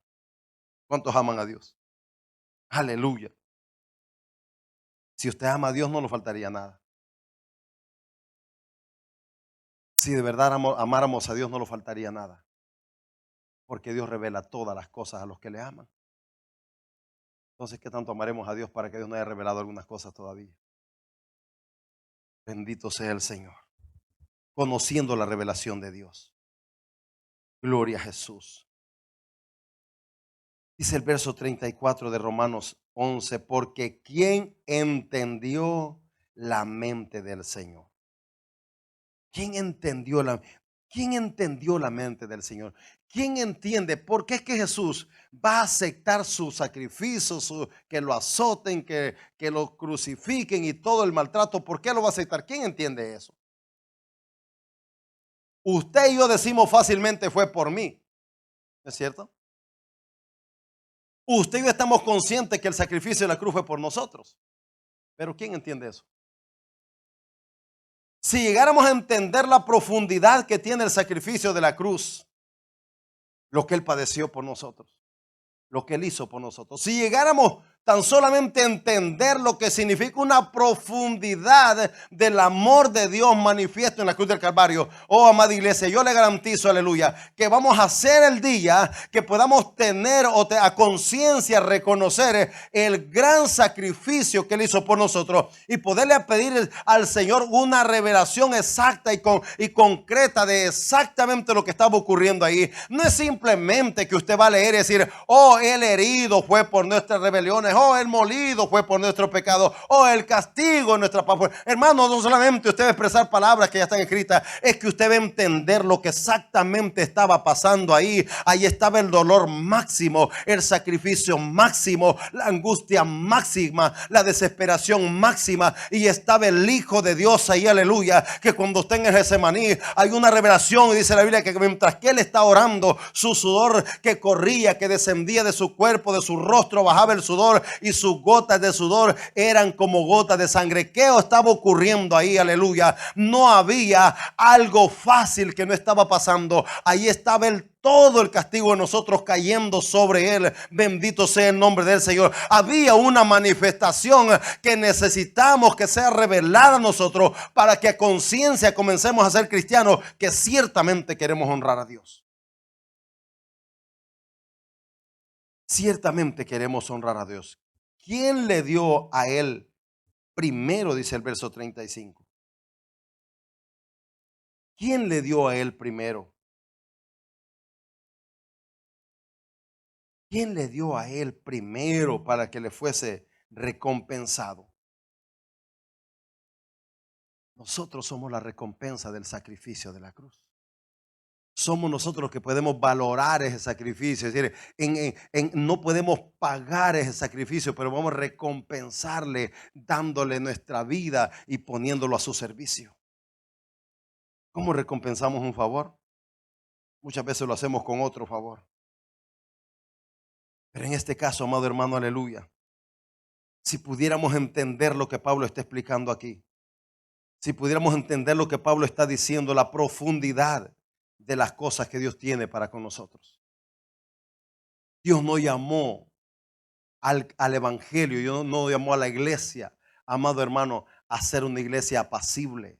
¿Cuántos aman a Dios? Aleluya. Si usted ama a Dios, no le faltaría nada. Si de verdad amáramos a Dios, no le faltaría nada. Porque Dios revela todas las cosas a los que le aman. Entonces, ¿qué tanto amaremos a Dios para que Dios no haya revelado algunas cosas todavía? Bendito sea el Señor. Conociendo la revelación de Dios. Gloria a Jesús. Dice el verso 34 de Romanos 11, porque ¿quién entendió la mente del Señor? ¿Quién entendió la mente del Señor? ¿Quién entiende por qué es que Jesús va a aceptar su sacrificio, que lo azoten, que lo crucifiquen y todo el maltrato? ¿Por qué lo va a aceptar? ¿Quién entiende eso? Usted y yo decimos fácilmente fue por mí, ¿no es cierto? Usted y yo estamos conscientes que el sacrificio de la cruz fue por nosotros, pero ¿quién entiende eso? Si llegáramos a entender la profundidad que tiene el sacrificio de la cruz, lo que Él padeció por nosotros, lo que Él hizo por nosotros. Si llegáramos tan solamente a entender lo que significa una profundidad del amor de Dios manifiesto en la cruz del Calvario. Oh, amada iglesia, yo le garantizo, aleluya, que vamos a ser el día que podamos tener a conciencia, reconocer el gran sacrificio que Él hizo por nosotros y poderle pedir al Señor una revelación exacta y concreta de exactamente lo que estaba ocurriendo ahí. No es simplemente que usted va a leer y decir, oh, el herido fue por nuestras rebeliones, oh, el molido fue por nuestro pecado, oh, el castigo en nuestra paz. Hermano, no solamente usted va a expresar palabras que ya están escritas, es que usted va a entender lo que exactamente estaba pasando ahí. Ahí estaba el dolor máximo, el sacrificio máximo, la angustia máxima, la desesperación máxima, y estaba el Hijo de Dios ahí, aleluya, que cuando usted en el Getsemaní hay una revelación y dice la Biblia que mientras que Él está orando, su sudor que corría, que descendía de su cuerpo, de su rostro, bajaba el sudor y sus gotas de sudor eran como gotas de sangre. ¿Qué estaba ocurriendo ahí? Aleluya. No había algo fácil que no estaba pasando. Ahí estaba todo el castigo de nosotros cayendo sobre Él. Bendito sea el nombre del Señor. Había una manifestación que necesitamos que sea revelada a nosotros para que a conciencia comencemos a ser cristianos que ciertamente queremos honrar a Dios. Ciertamente queremos honrar a Dios. ¿Quién le dio a Él primero? Dice el verso 35. ¿Quién le dio a Él primero? ¿Quién le dio a Él primero para que le fuese recompensado? Nosotros somos la recompensa del sacrificio de la cruz. Somos nosotros los que podemos valorar ese sacrificio. Es decir, no podemos pagar ese sacrificio, pero vamos a recompensarle dándole nuestra vida y poniéndolo a su servicio. ¿Cómo recompensamos un favor? Muchas veces lo hacemos con otro favor. Pero en este caso, amado hermano, aleluya, si pudiéramos entender lo que Pablo está explicando aquí, si pudiéramos entender lo que Pablo está diciendo, la profundidad de las cosas que Dios tiene para con nosotros. Dios no llamó al evangelio, Dios no llamó a la iglesia, amado hermano, a ser una iglesia apacible,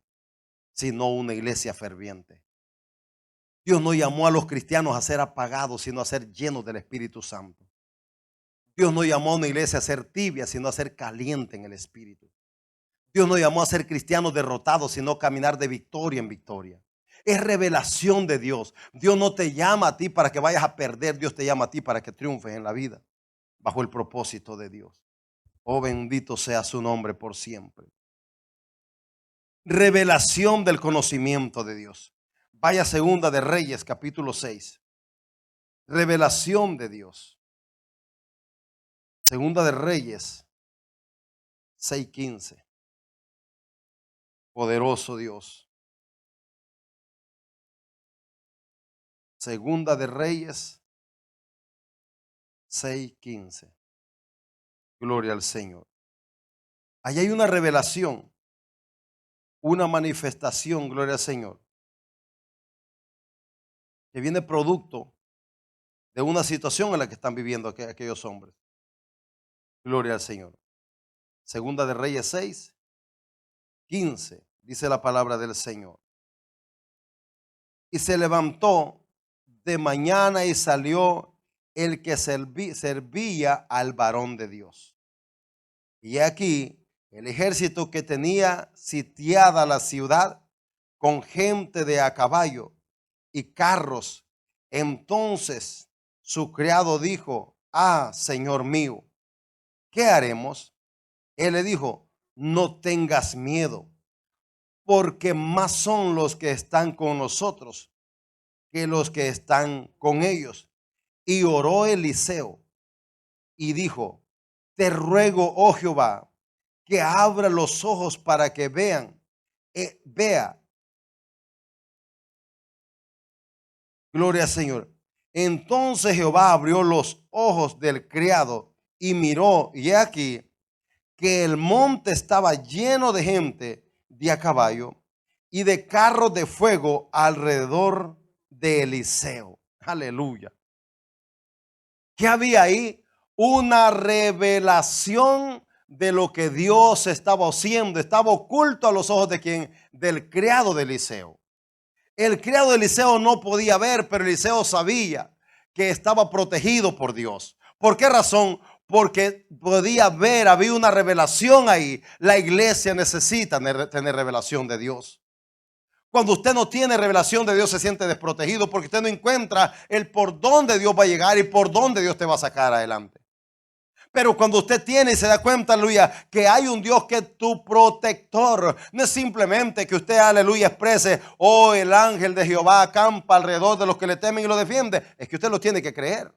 sino una iglesia ferviente. Dios no llamó a los cristianos a ser apagados, sino a ser llenos del Espíritu Santo. Dios no llamó a una iglesia a ser tibia, sino a ser caliente en el Espíritu. Dios no llamó a ser cristianos derrotados, sino caminar de victoria en victoria. Es revelación de Dios. Dios no te llama a ti para que vayas a perder. Dios te llama a ti para que triunfes en la vida, bajo el propósito de Dios. Oh, bendito sea su nombre por siempre. Revelación del conocimiento de Dios. Vaya Segunda de Reyes, capítulo 6. Revelación de Dios. Segunda de Reyes 6:15. Poderoso Dios. Segunda de Reyes 6:15. Gloria al Señor. Allí hay una revelación, una manifestación, gloria al Señor, que viene producto de una situación en la que están viviendo aquellos hombres. Gloria al Señor. Segunda de Reyes 6:15. Dice la palabra del Señor. Y se levantó de mañana y salió el que servía al varón de Dios. Y aquí el ejército que tenía sitiada la ciudad con gente de a caballo y carros. Entonces su criado dijo: ah, señor mío, ¿qué haremos? Él le dijo: no tengas miedo, porque más son los que están con nosotros que los que están con ellos. Y oró Eliseo y dijo: te ruego, oh Jehová, que abra los ojos para que vea. Gloria al Señor. Entonces Jehová abrió los ojos del criado y miró, y he aquí que el monte estaba lleno de gente de a caballo y de carros de fuego alrededor de Eliseo. Aleluya. ¿Qué había ahí? Una revelación de lo que Dios estaba haciendo. Estaba oculto a los ojos de quien, del criado de Eliseo. El criado de Eliseo no podía ver, pero Eliseo sabía que estaba protegido por Dios. ¿Por qué razón? Porque podía ver, había una revelación ahí. La iglesia necesita tener revelación de Dios. Cuando usted no tiene revelación de Dios, se siente desprotegido porque usted no encuentra el por dónde Dios va a llegar y por dónde Dios te va a sacar adelante. Pero cuando usted tiene y se da cuenta, aleluya, que hay un Dios que es tu protector, no es simplemente que usted, aleluya, exprese: oh, el ángel de Jehová acampa alrededor de los que le temen y lo defiende. Es que usted lo tiene que creer.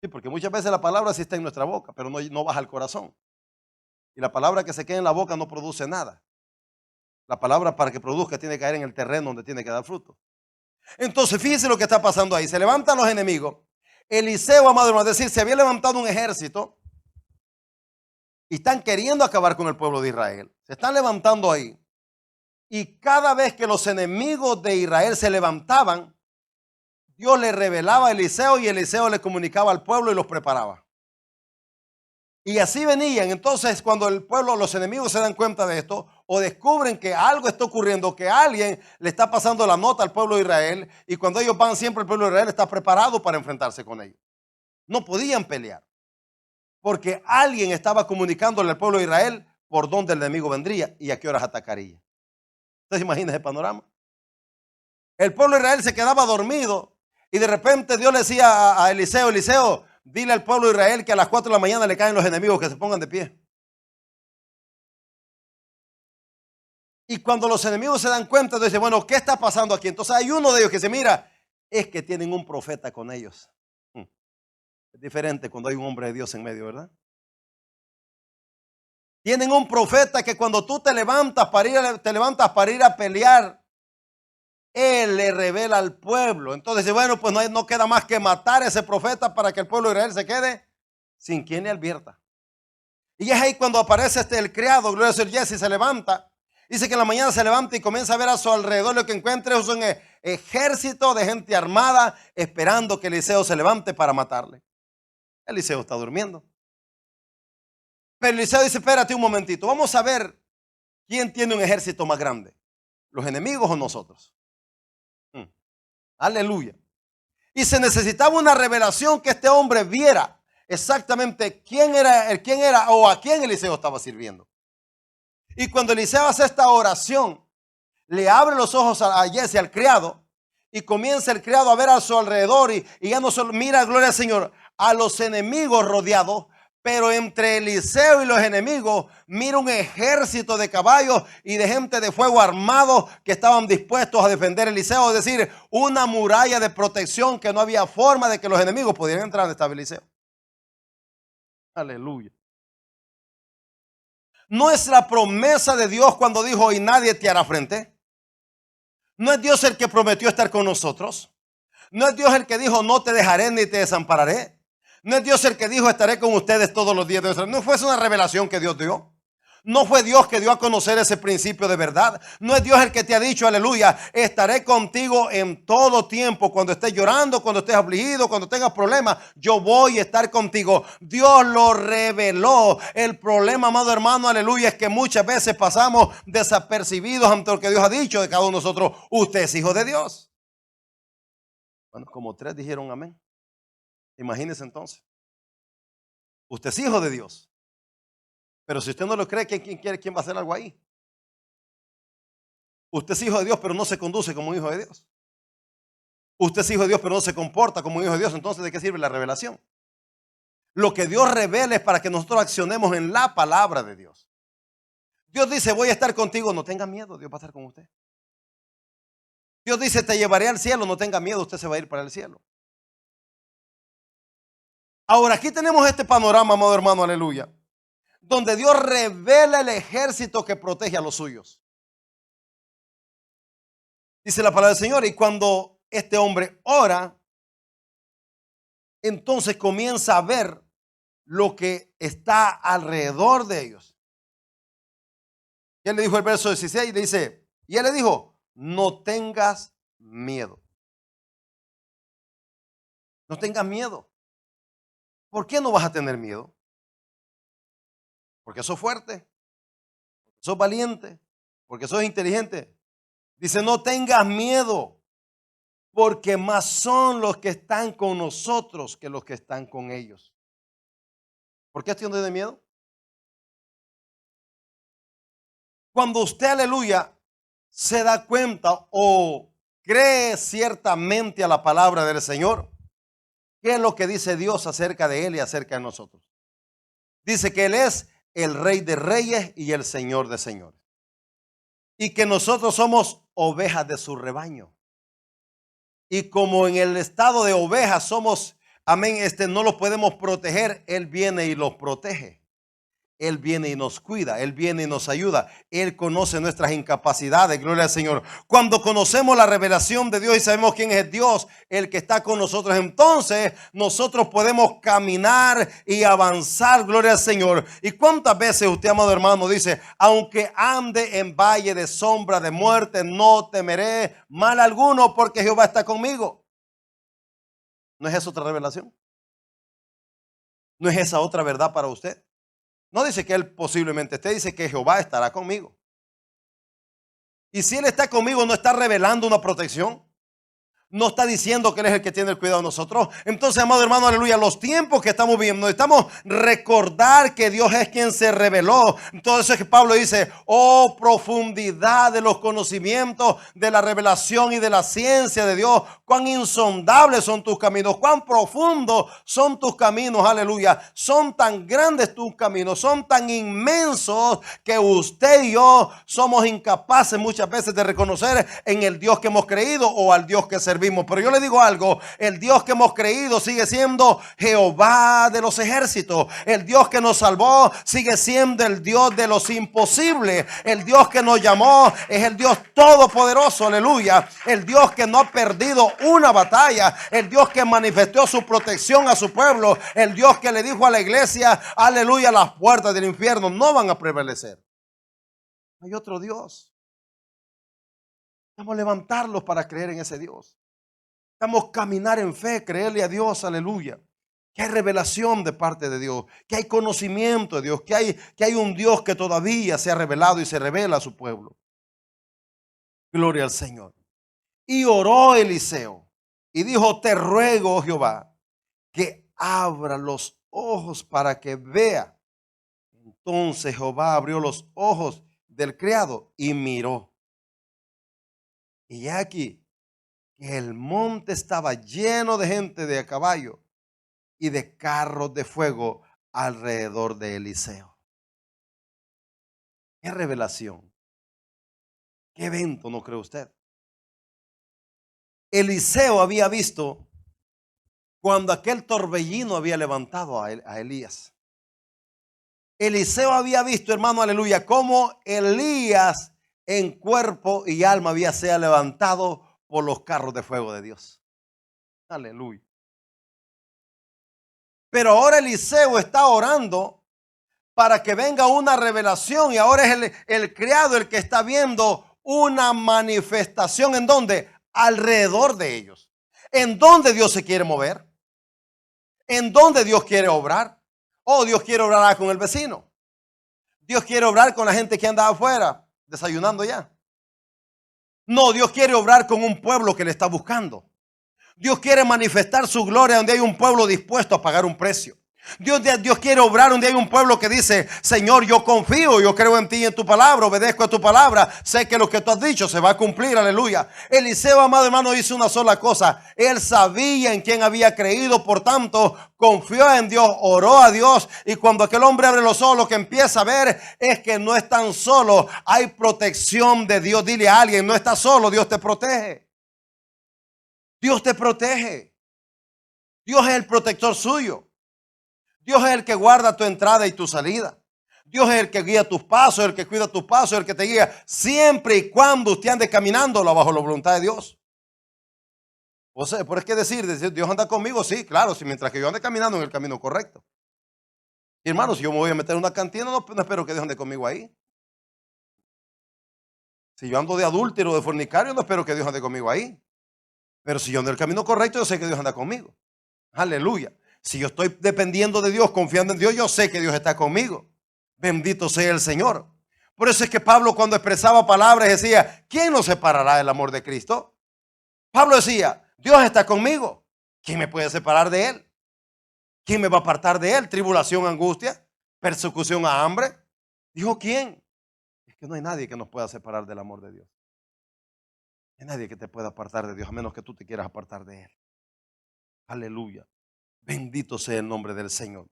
Sí, porque muchas veces la palabra sí está en nuestra boca, pero no baja al corazón. Y la palabra que se queda en la boca no produce nada. La palabra, para que produzca, tiene que caer en el terreno donde tiene que dar fruto. Entonces, fíjense lo que está pasando ahí. Se levantan los enemigos. Eliseo, amado hermano, es decir, se había levantado un ejército y están queriendo acabar con el pueblo de Israel. Se están levantando ahí. Y cada vez que los enemigos de Israel se levantaban, Dios le revelaba a Eliseo y Eliseo le comunicaba al pueblo y los preparaba. Y así venían. Entonces, cuando el pueblo, los enemigos se dan cuenta de esto o descubren que algo está ocurriendo, que alguien le está pasando la nota al pueblo de Israel, y cuando ellos van, siempre el pueblo de Israel está preparado para enfrentarse con ellos. No podían pelear porque alguien estaba comunicándole al pueblo de Israel por dónde el enemigo vendría y a qué horas atacaría. ¿Usted se imagina ese panorama? El pueblo de Israel se quedaba dormido y de repente Dios le decía a Eliseo: Eliseo, dile al pueblo de Israel que a las 4 de la mañana le caen los enemigos, que se pongan de pie. Y cuando los enemigos se dan cuenta, dicen: bueno, ¿qué está pasando aquí? Entonces hay uno de ellos que dice: mira, es que tienen un profeta con ellos. Es diferente cuando hay un hombre de Dios en medio, ¿verdad? Tienen un profeta que cuando tú te levantas para ir a pelear, Él le revela al pueblo. Entonces, bueno, pues no queda más que matar a ese profeta para que el pueblo de Israel se quede sin quien le advierta. Y es ahí cuando aparece el criado, gloria al Señor, Jesse, se levanta. Dice que en la mañana se levanta y comienza a ver a su alrededor. Lo que encuentra es un ejército de gente armada esperando que Eliseo se levante para matarle. Eliseo está durmiendo. Pero Eliseo dice, espérate un momentito, vamos a ver quién tiene un ejército más grande, los enemigos o nosotros. Aleluya. Y se necesitaba una revelación que este hombre viera exactamente quién era o a quién Eliseo estaba sirviendo. Y cuando Eliseo hace esta oración, le abre los ojos a Jesse, al criado, y comienza el criado a ver a su alrededor y ya no solo mira, gloria al Señor, a los enemigos rodeados, pero entre Eliseo y los enemigos mira un ejército de caballos y de gente de fuego armados que estaban dispuestos a defender a Eliseo, es decir, una muralla de protección que no había forma de que los enemigos pudieran entrar donde estaba Eliseo. Aleluya. No es la promesa de Dios cuando dijo y nadie te hará frente. No es Dios el que prometió estar con nosotros. No es Dios el que dijo no te dejaré ni te desampararé. No es Dios el que dijo estaré con ustedes todos los días de nuestra vida. No fue una revelación que Dios dio. No fue Dios que dio a conocer ese principio de verdad. No es Dios el que te ha dicho, aleluya, estaré contigo en todo tiempo. Cuando estés llorando, cuando estés afligido, cuando tengas problemas, yo voy a estar contigo. Dios lo reveló. El problema, amado hermano, aleluya, es que muchas veces pasamos desapercibidos ante lo que Dios ha dicho de cada uno de nosotros. Usted es hijo de Dios. Bueno, como 3 dijeron amén. Imagínese entonces. Usted es hijo de Dios. Pero si usted no lo cree, ¿quién va a hacer algo ahí? Usted es hijo de Dios, pero no se conduce como un hijo de Dios. Usted es hijo de Dios, pero no se comporta como un hijo de Dios. Entonces, ¿de qué sirve la revelación? Lo que Dios revela es para que nosotros accionemos en la palabra de Dios. Dios dice, voy a estar contigo. No tenga miedo, Dios va a estar con usted. Dios dice, te llevaré al cielo. No tenga miedo, usted se va a ir para el cielo. Ahora, aquí tenemos este panorama, amado hermano, aleluya, donde Dios revela el ejército que protege a los suyos. Dice la palabra del Señor, y cuando este hombre ora, entonces comienza a ver lo que está alrededor de ellos. Y él le dijo el verso 16, le dice, y él le dijo, no tengas miedo. No tengas miedo. ¿Por qué no vas a tener miedo? Porque sos fuerte, sos valiente, porque sos inteligente. Dice, no tengas miedo, porque más son los que están con nosotros que los que están con ellos. ¿Por qué tiene miedo? Cuando usted, aleluya, se da cuenta o cree ciertamente a la palabra del Señor, ¿qué es lo que dice Dios acerca de Él y acerca de nosotros? Dice que Él es el Rey de Reyes y el Señor de Señores. Y que nosotros somos ovejas de su rebaño. Y como en el estado de ovejas somos, amén, no los podemos proteger, Él viene y los protege. Él viene y nos cuida, Él viene y nos ayuda. Él conoce nuestras incapacidades, gloria al Señor. Cuando conocemos la revelación de Dios y sabemos quién es Dios, el que está con nosotros, entonces nosotros podemos caminar y avanzar, gloria al Señor. ¿Y cuántas veces usted, amado hermano, dice, aunque ande en valle de sombra de muerte, no temeré mal alguno porque Jehová está conmigo? ¿No es esa otra revelación? ¿No es esa otra verdad para usted? No dice que Él posiblemente esté, dice que Jehová estará conmigo. Y si Él está conmigo, no está revelando una protección. No está diciendo que Él es el que tiene el cuidado de nosotros. Entonces, amado hermano, aleluya, los tiempos que estamos viviendo, necesitamos recordar que Dios es quien se reveló. Entonces que Pablo dice, oh profundidad de los conocimientos, de la revelación y de la ciencia de Dios. Cuán insondables son tus caminos, cuán profundos son tus caminos, aleluya. Son tan grandes tus caminos, son tan inmensos que usted y yo somos incapaces muchas veces de reconocer en el Dios que hemos creído o al Dios que servimos. servimos. Pero yo le digo algo, el Dios que hemos creído sigue siendo Jehová de los ejércitos. El Dios que nos salvó sigue siendo el Dios de los imposibles. El Dios que nos llamó es el Dios todopoderoso, aleluya. El Dios que no ha perdido una batalla. El Dios que manifestó su protección a su pueblo. El Dios que le dijo a la iglesia, aleluya, las puertas del infierno no van a prevalecer. Hay otro Dios. Vamos a levantarlos para creer en ese Dios. Vamos a caminar en fe, creerle a Dios, aleluya. Que hay revelación de parte de Dios, que hay conocimiento de Dios, que hay un Dios que todavía se ha revelado y se revela a su pueblo. Gloria al Señor. Y oró Eliseo y dijo, te ruego, oh Jehová, que abra los ojos para que vea. Entonces Jehová abrió los ojos del criado y miró. Y aquí que el monte estaba lleno de gente de a caballo y de carros de fuego alrededor de Eliseo. Qué revelación. Qué evento, ¿no cree usted? Eliseo había visto cuando aquel torbellino había levantado a Elías. Eliseo había visto, hermano, aleluya, cómo Elías en cuerpo y alma había sido levantado por los carros de fuego de Dios. Aleluya. Pero ahora Eliseo está orando para que venga una revelación y ahora es el criado el que está viendo una manifestación. ¿En dónde? Alrededor de ellos. ¿En dónde Dios se quiere mover? ¿En dónde Dios quiere obrar? Oh, Dios quiere obrar con el vecino. Dios quiere obrar con la gente que anda afuera desayunando ya. No, Dios quiere obrar con un pueblo que le está buscando. Dios quiere manifestar su gloria donde hay un pueblo dispuesto a pagar un precio. Dios quiere obrar donde hay un pueblo que dice, Señor, yo confío, yo creo en ti y en tu palabra, obedezco a tu palabra, sé que lo que tú has dicho se va a cumplir, aleluya. Eliseo, amado hermano, hizo una sola cosa. Él sabía en quién había creído, por tanto, confió en Dios, oró a Dios, y cuando aquel hombre abre los ojos, lo que empieza a ver es que no es tan solo, hay protección de Dios. Dile a alguien, no estás solo, Dios te protege. Dios te protege. Dios es el protector suyo. Dios es el que guarda tu entrada y tu salida. Dios es el que guía tus pasos, el que cuida tus pasos, el que te guía siempre y cuando usted ande caminando bajo la voluntad de Dios. O sea, ¿por qué decir, Dios anda conmigo? Sí, claro, si mientras que yo ande caminando en el camino correcto. Y hermano, si yo me voy a meter en una cantina, no espero que Dios ande conmigo ahí. Si yo ando de adúltero, de fornicario, no espero que Dios ande conmigo ahí. Pero si yo ando en el camino correcto, yo sé que Dios anda conmigo. Aleluya. Si yo estoy dependiendo de Dios, confiando en Dios, yo sé que Dios está conmigo. Bendito sea el Señor. Por eso es que Pablo, cuando expresaba palabras, decía, ¿quién nos separará del amor de Cristo? Pablo decía, Dios está conmigo. ¿Quién me puede separar de Él? ¿Quién me va a apartar de Él? Tribulación, angustia, persecución, hambre. Dijo, ¿quién? Es que no hay nadie que nos pueda separar del amor de Dios. No hay nadie que te pueda apartar de Dios, a menos que tú te quieras apartar de Él. Aleluya. Bendito sea el nombre del Señor.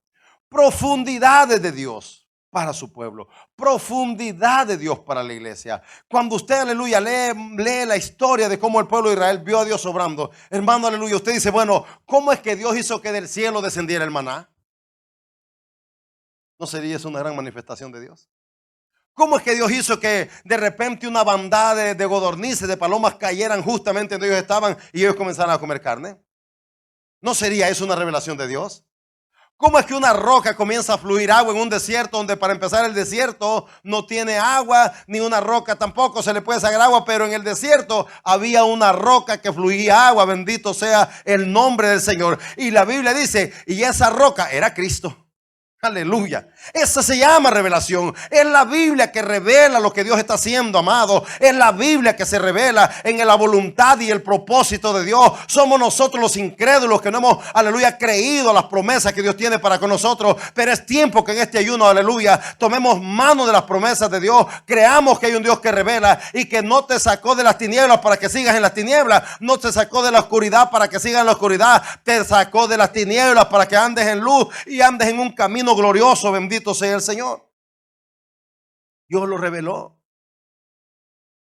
Profundidades de Dios para su pueblo. Profundidad de Dios para la iglesia. Cuando usted, aleluya, lee la historia de cómo el pueblo de Israel vio a Dios obrando. Hermano, aleluya, usted dice, bueno, ¿cómo es que Dios hizo que del cielo descendiera el maná? ¿No sería eso una gran manifestación de Dios? ¿Cómo es que Dios hizo que de repente una bandada de codornices, de palomas cayeran justamente donde ellos estaban y ellos comenzaran a comer carne? ¿No sería eso una revelación de Dios? ¿Cómo es que una roca comienza a fluir agua en un desierto donde para empezar el desierto no tiene agua, ni una roca tampoco se le puede sacar agua, pero en el desierto había una roca que fluía agua? Bendito sea el nombre del Señor. Y la Biblia dice, y esa roca era Cristo. Aleluya. Esa se llama revelación. Es la Biblia que revela lo que Dios está haciendo, amado. Es la Biblia que se revela en la voluntad y el propósito de Dios. Somos nosotros los incrédulos que no hemos, aleluya, creído las promesas que Dios tiene para con nosotros. Pero es tiempo que en este ayuno, aleluya, tomemos mano de las promesas de Dios. Creamos que hay un Dios que revela y que no te sacó de las tinieblas para que sigas en las tinieblas. No te sacó de la oscuridad para que sigas en la oscuridad. Te sacó de las tinieblas para que andes en luz y andes en un camino glorioso. Bendito sea el Señor. Dios lo reveló.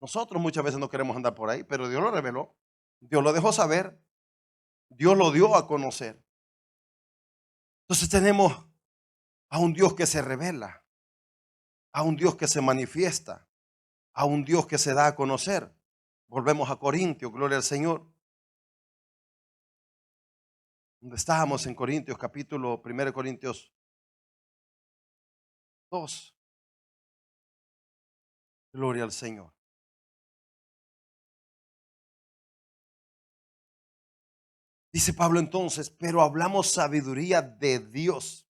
Nosotros muchas veces no queremos andar por ahí, pero Dios lo reveló. Dios lo dejó saber. Dios lo dio a conocer. Entonces tenemos a un Dios que se revela, a un Dios que se manifiesta, a un Dios que se da a conocer. Volvemos a Corintios, gloria al Señor. Donde estábamos en Corintios, capítulo 1 Corintios 2. Gloria al Señor. Dice Pablo entonces, pero hablamos sabiduría de Dios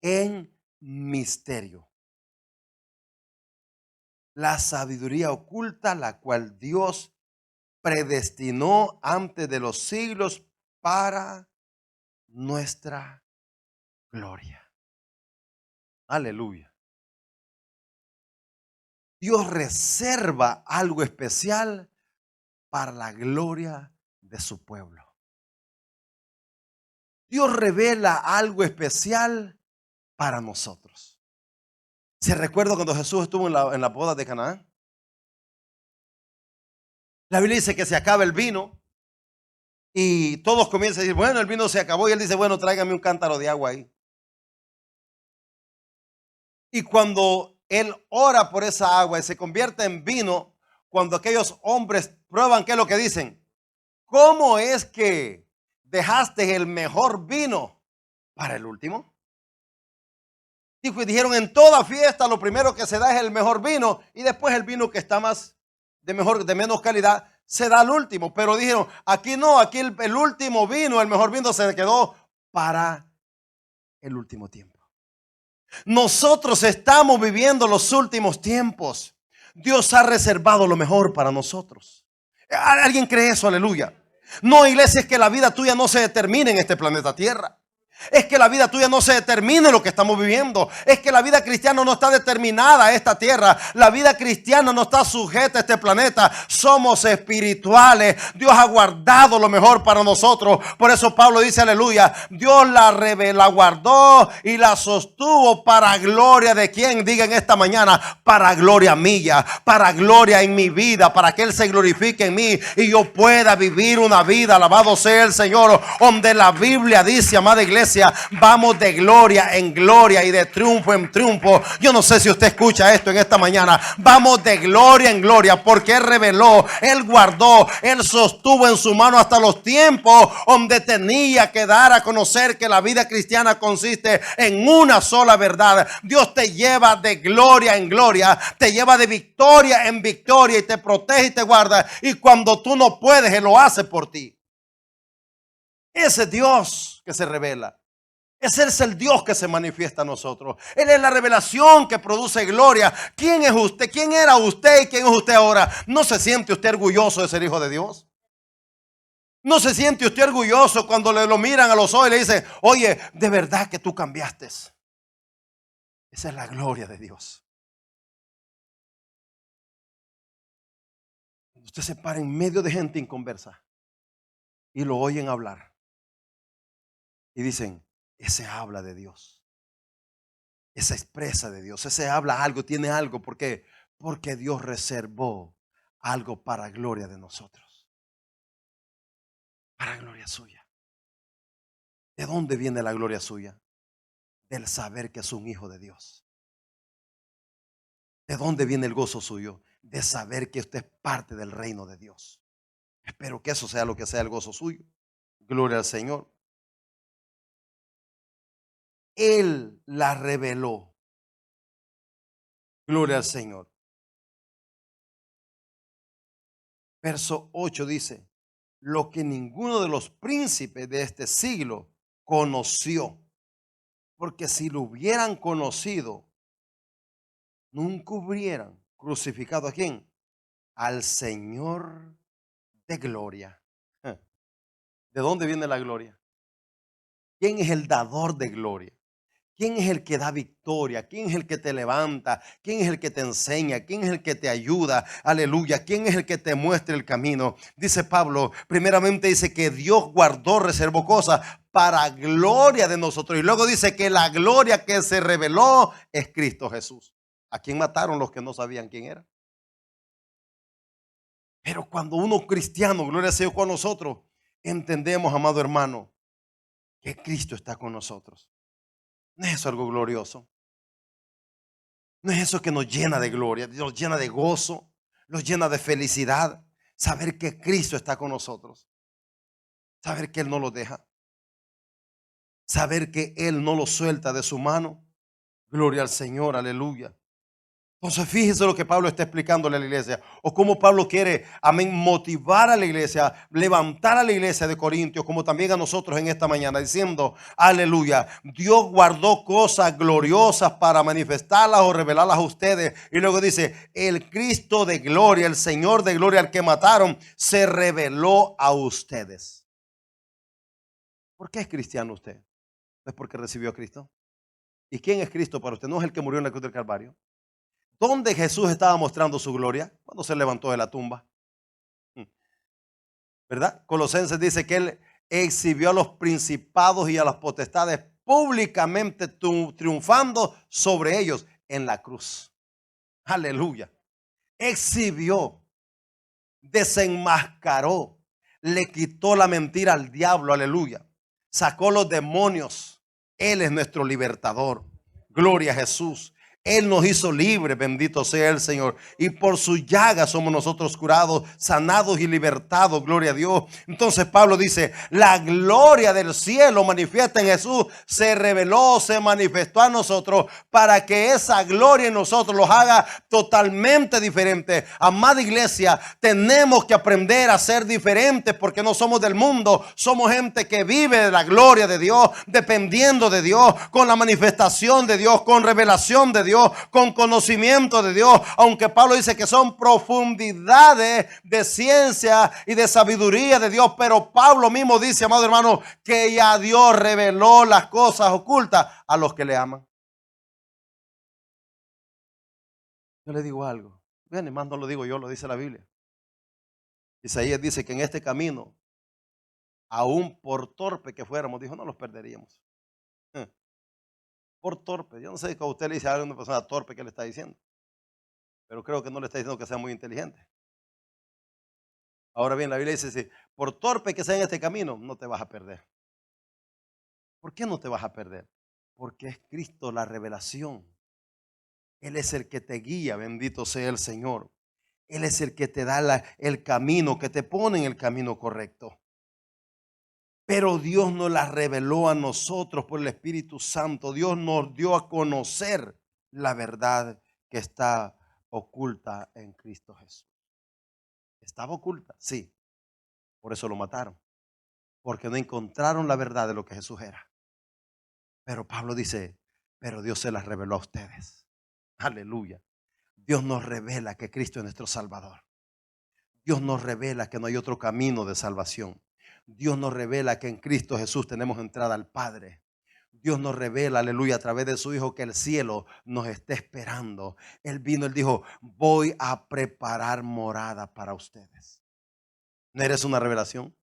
en misterio. La sabiduría oculta, la cual Dios predestinó antes de los siglos para nuestra gloria. Aleluya. Dios reserva algo especial para la gloria de su pueblo. Dios revela algo especial para nosotros. ¿Se recuerda cuando Jesús estuvo en la boda de Canaán? La Biblia dice que se acaba el vino y todos comienzan a decir, bueno, el vino se acabó, y él dice, bueno, tráigame un cántaro de agua ahí. Y cuando él ora por esa agua y se convierte en vino, cuando aquellos hombres prueban, ¿qué es lo que dicen? ¿Cómo es que dejaste el mejor vino para el último? Dijeron, en toda fiesta lo primero que se da es el mejor vino, y después el vino que está más de menos calidad se da al último. Pero dijeron, aquí no, aquí el último vino, el mejor vino se quedó para el último tiempo. Nosotros estamos viviendo los últimos tiempos. Dios ha reservado lo mejor para nosotros. ¿Alguien cree eso? Aleluya. No, iglesia, es que la vida tuya no se determine en este planeta Tierra. Es que la vida tuya no se determina en lo que estamos viviendo. Es que la vida cristiana no está determinada a esta tierra. La vida cristiana no está sujeta a este planeta. Somos espirituales. Dios ha guardado lo mejor para nosotros. Por eso Pablo dice, aleluya, Dios la guardó y la sostuvo para gloria de quien, diga en esta mañana, para gloria mía, para gloria en mi vida, para que Él se glorifique en mí y yo pueda vivir una vida, alabado sea el Señor, donde la Biblia dice, amada iglesia, vamos de gloria en gloria y de triunfo en triunfo. Yo no sé si usted escucha esto en esta mañana. Vamos de gloria en gloria, porque Él reveló, Él guardó, Él sostuvo en su mano hasta los tiempos donde tenía que dar a conocer que la vida cristiana consiste en una sola verdad. Dios te lleva de gloria en gloria, te lleva de victoria en victoria y te protege y te guarda. Y cuando tú no puedes, Él lo hace por ti. Ese Dios que se revela. Ese es el Dios que se manifiesta a nosotros. Él es la revelación que produce gloria. ¿Quién es usted? ¿Quién era usted y quién es usted ahora? ¿No se siente usted orgulloso de ser hijo de Dios? ¿No se siente usted orgulloso cuando le lo miran a los ojos y le dicen, oye, de verdad que tú cambiaste? Esa es la gloria de Dios. Usted se para en medio de gente inconversa y lo oyen hablar y dicen, ese habla de Dios, ese expresa de Dios, ese habla algo, tiene algo. ¿Por qué? Porque Dios reservó algo para gloria de nosotros, para gloria suya. ¿De dónde viene la gloria suya? Del saber que es un hijo de Dios. ¿De dónde viene el gozo suyo? De saber que usted es parte del reino de Dios. Espero que eso sea lo que sea el gozo suyo. Gloria al Señor. Él la reveló. Gloria al Señor. Verso 8 dice, lo que ninguno de los príncipes de este siglo conoció. Porque si lo hubieran conocido, nunca hubieran crucificado ¿a quién? Al Señor de gloria. ¿De dónde viene la gloria? ¿Quién es el dador de gloria? ¿Quién es el que da victoria? ¿Quién es el que te levanta? ¿Quién es el que te enseña? ¿Quién es el que te ayuda? Aleluya. ¿Quién es el que te muestra el camino? Dice Pablo, primeramente dice que Dios guardó, reservó cosas para gloria de nosotros. Y luego dice que la gloria que se reveló es Cristo Jesús. ¿A quién mataron los que no sabían quién era? Pero cuando uno cristiano, gloria al Señor, con nosotros, entendemos, amado hermano, que Cristo está con nosotros. ¿No es eso algo glorioso? ¿No es eso que nos llena de gloria, nos llena de gozo, nos llena de felicidad? Saber que Cristo está con nosotros, saber que Él no lo deja, saber que Él no lo suelta de su mano. Gloria al Señor, aleluya. Entonces fíjese lo que Pablo está explicándole a la iglesia, o cómo Pablo quiere, amén, motivar a la iglesia, levantar a la iglesia de Corintios, como también a nosotros en esta mañana, diciendo, aleluya, Dios guardó cosas gloriosas para manifestarlas o revelarlas a ustedes. Y luego dice, el Cristo de gloria, el Señor de gloria, al que mataron, se reveló a ustedes. ¿Por qué es cristiano usted? ¿Es porque recibió a Cristo? ¿Y quién es Cristo para usted? ¿No es el que murió en la cruz del Calvario? ¿Dónde Jesús estaba mostrando su gloria? Cuando se levantó de la tumba. ¿Verdad? Colosenses dice que Él exhibió a los principados y a las potestades públicamente, triunfando sobre ellos en la cruz. Aleluya. Exhibió, desenmascaró, le quitó la mentira al diablo. Aleluya. Sacó los demonios. Él es nuestro libertador. Gloria a Jesús. Él nos hizo libres, bendito sea el Señor. Y por su llaga somos nosotros curados, sanados y libertados, gloria a Dios. Entonces Pablo dice, la gloria del cielo manifiesta en Jesús se reveló, se manifestó a nosotros para que esa gloria en nosotros los haga totalmente diferentes. Amada iglesia, tenemos que aprender a ser diferentes porque no somos del mundo. Somos gente que vive de la gloria de Dios, dependiendo de Dios, con la manifestación de Dios, con revelación de Dios, con conocimiento de Dios. Aunque Pablo dice que son profundidades de ciencia y de sabiduría de Dios, pero Pablo mismo dice, amado hermano, que ya Dios reveló las cosas ocultas a los que le aman. Yo le digo algo, bien, más no lo digo yo, lo dice la Biblia. Isaías dice que en este camino, aún por torpe que fuéramos, dijo, no los perderíamos. Por torpe. Yo no sé si a usted le dice a una persona torpe que le está diciendo, pero creo que no le está diciendo que sea muy inteligente. Ahora bien, la Biblia dice, si por torpe que sea en este camino, no te vas a perder. ¿Por qué no te vas a perder? Porque es Cristo la revelación. Él es el que te guía, bendito sea el Señor. Él es el que te da el camino, que te pone en el camino correcto. Pero Dios nos la reveló a nosotros por el Espíritu Santo. Dios nos dio a conocer la verdad que está oculta en Cristo Jesús. ¿Estaba oculta? Sí. Por eso lo mataron. Porque no encontraron la verdad de lo que Jesús era. Pero Pablo dice, pero Dios se las reveló a ustedes. Aleluya. Dios nos revela que Cristo es nuestro Salvador. Dios nos revela que no hay otro camino de salvación. Dios nos revela que en Cristo Jesús tenemos entrada al Padre. Dios nos revela, aleluya, a través de su Hijo que el cielo nos está esperando. Él vino, Él dijo, voy a preparar morada para ustedes. ¿No eres una revelación?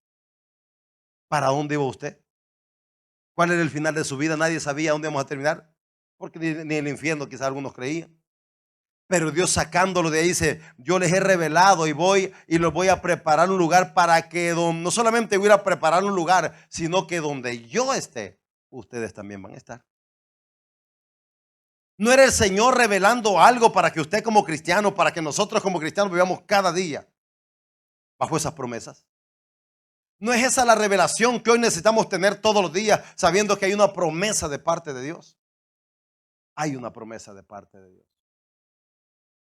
¿Para dónde iba usted? ¿Cuál era el final de su vida? Nadie sabía dónde íbamos a terminar. Porque ni el infierno quizás algunos creían. Pero Dios sacándolo de ahí dice, yo les he revelado y voy y los voy a preparar un lugar para que no solamente voy a preparar un lugar, sino que donde yo esté, ustedes también van a estar. ¿No era el Señor revelando algo para que usted como cristiano, para que nosotros como cristianos vivamos cada día bajo esas promesas? ¿No es esa la revelación que hoy necesitamos tener todos los días, sabiendo que hay una promesa de parte de Dios? Hay una promesa de parte de Dios.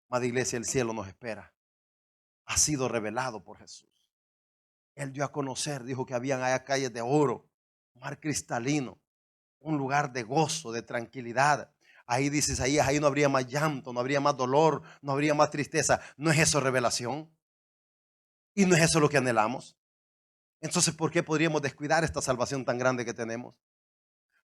Amada iglesia, el cielo nos espera. Ha sido revelado por Jesús. Él dio a conocer, dijo que habían allá calles de oro, mar cristalino, un lugar de gozo, de tranquilidad. Ahí dices, ahí no habría más llanto, no habría más dolor, no habría más tristeza. ¿No es eso revelación? ¿Y no es eso lo que anhelamos? Entonces, ¿por qué podríamos descuidar esta salvación tan grande que tenemos?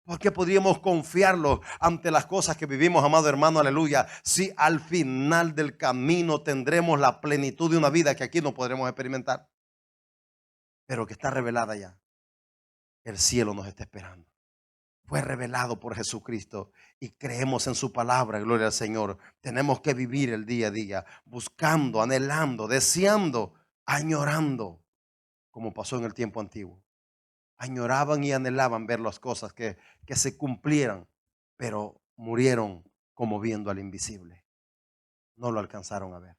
¿Por qué podríamos confiarlo ante las cosas que vivimos, amado hermano? Aleluya. Si al final del camino tendremos la plenitud de una vida que aquí no podremos experimentar, pero que está revelada ya. El cielo nos está esperando. Fue revelado por Jesucristo y creemos en su palabra, gloria al Señor. Tenemos que vivir el día a día, buscando, anhelando, deseando añorando, como pasó en el tiempo antiguo. Añoraban y anhelaban ver las cosas que se cumplieran, pero murieron como viendo al invisible. No lo alcanzaron a ver.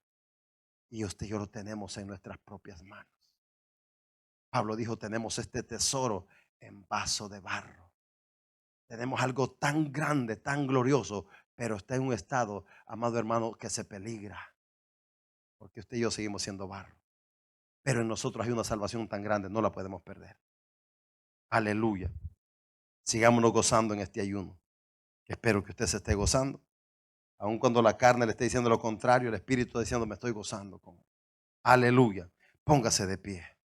Y usted y yo lo tenemos en nuestras propias manos. Pablo dijo, tenemos este tesoro en vaso de barro. Tenemos algo tan grande, tan glorioso, pero está en un estado, amado hermano, que se peligra. Porque usted y yo seguimos siendo barro. Pero en nosotros hay una salvación tan grande, no la podemos perder. Aleluya. Sigámonos gozando en este ayuno. Espero que usted se esté gozando. Aun cuando la carne le esté diciendo lo contrario, el Espíritu está diciendo, me estoy gozando con él. Aleluya. Póngase de pie.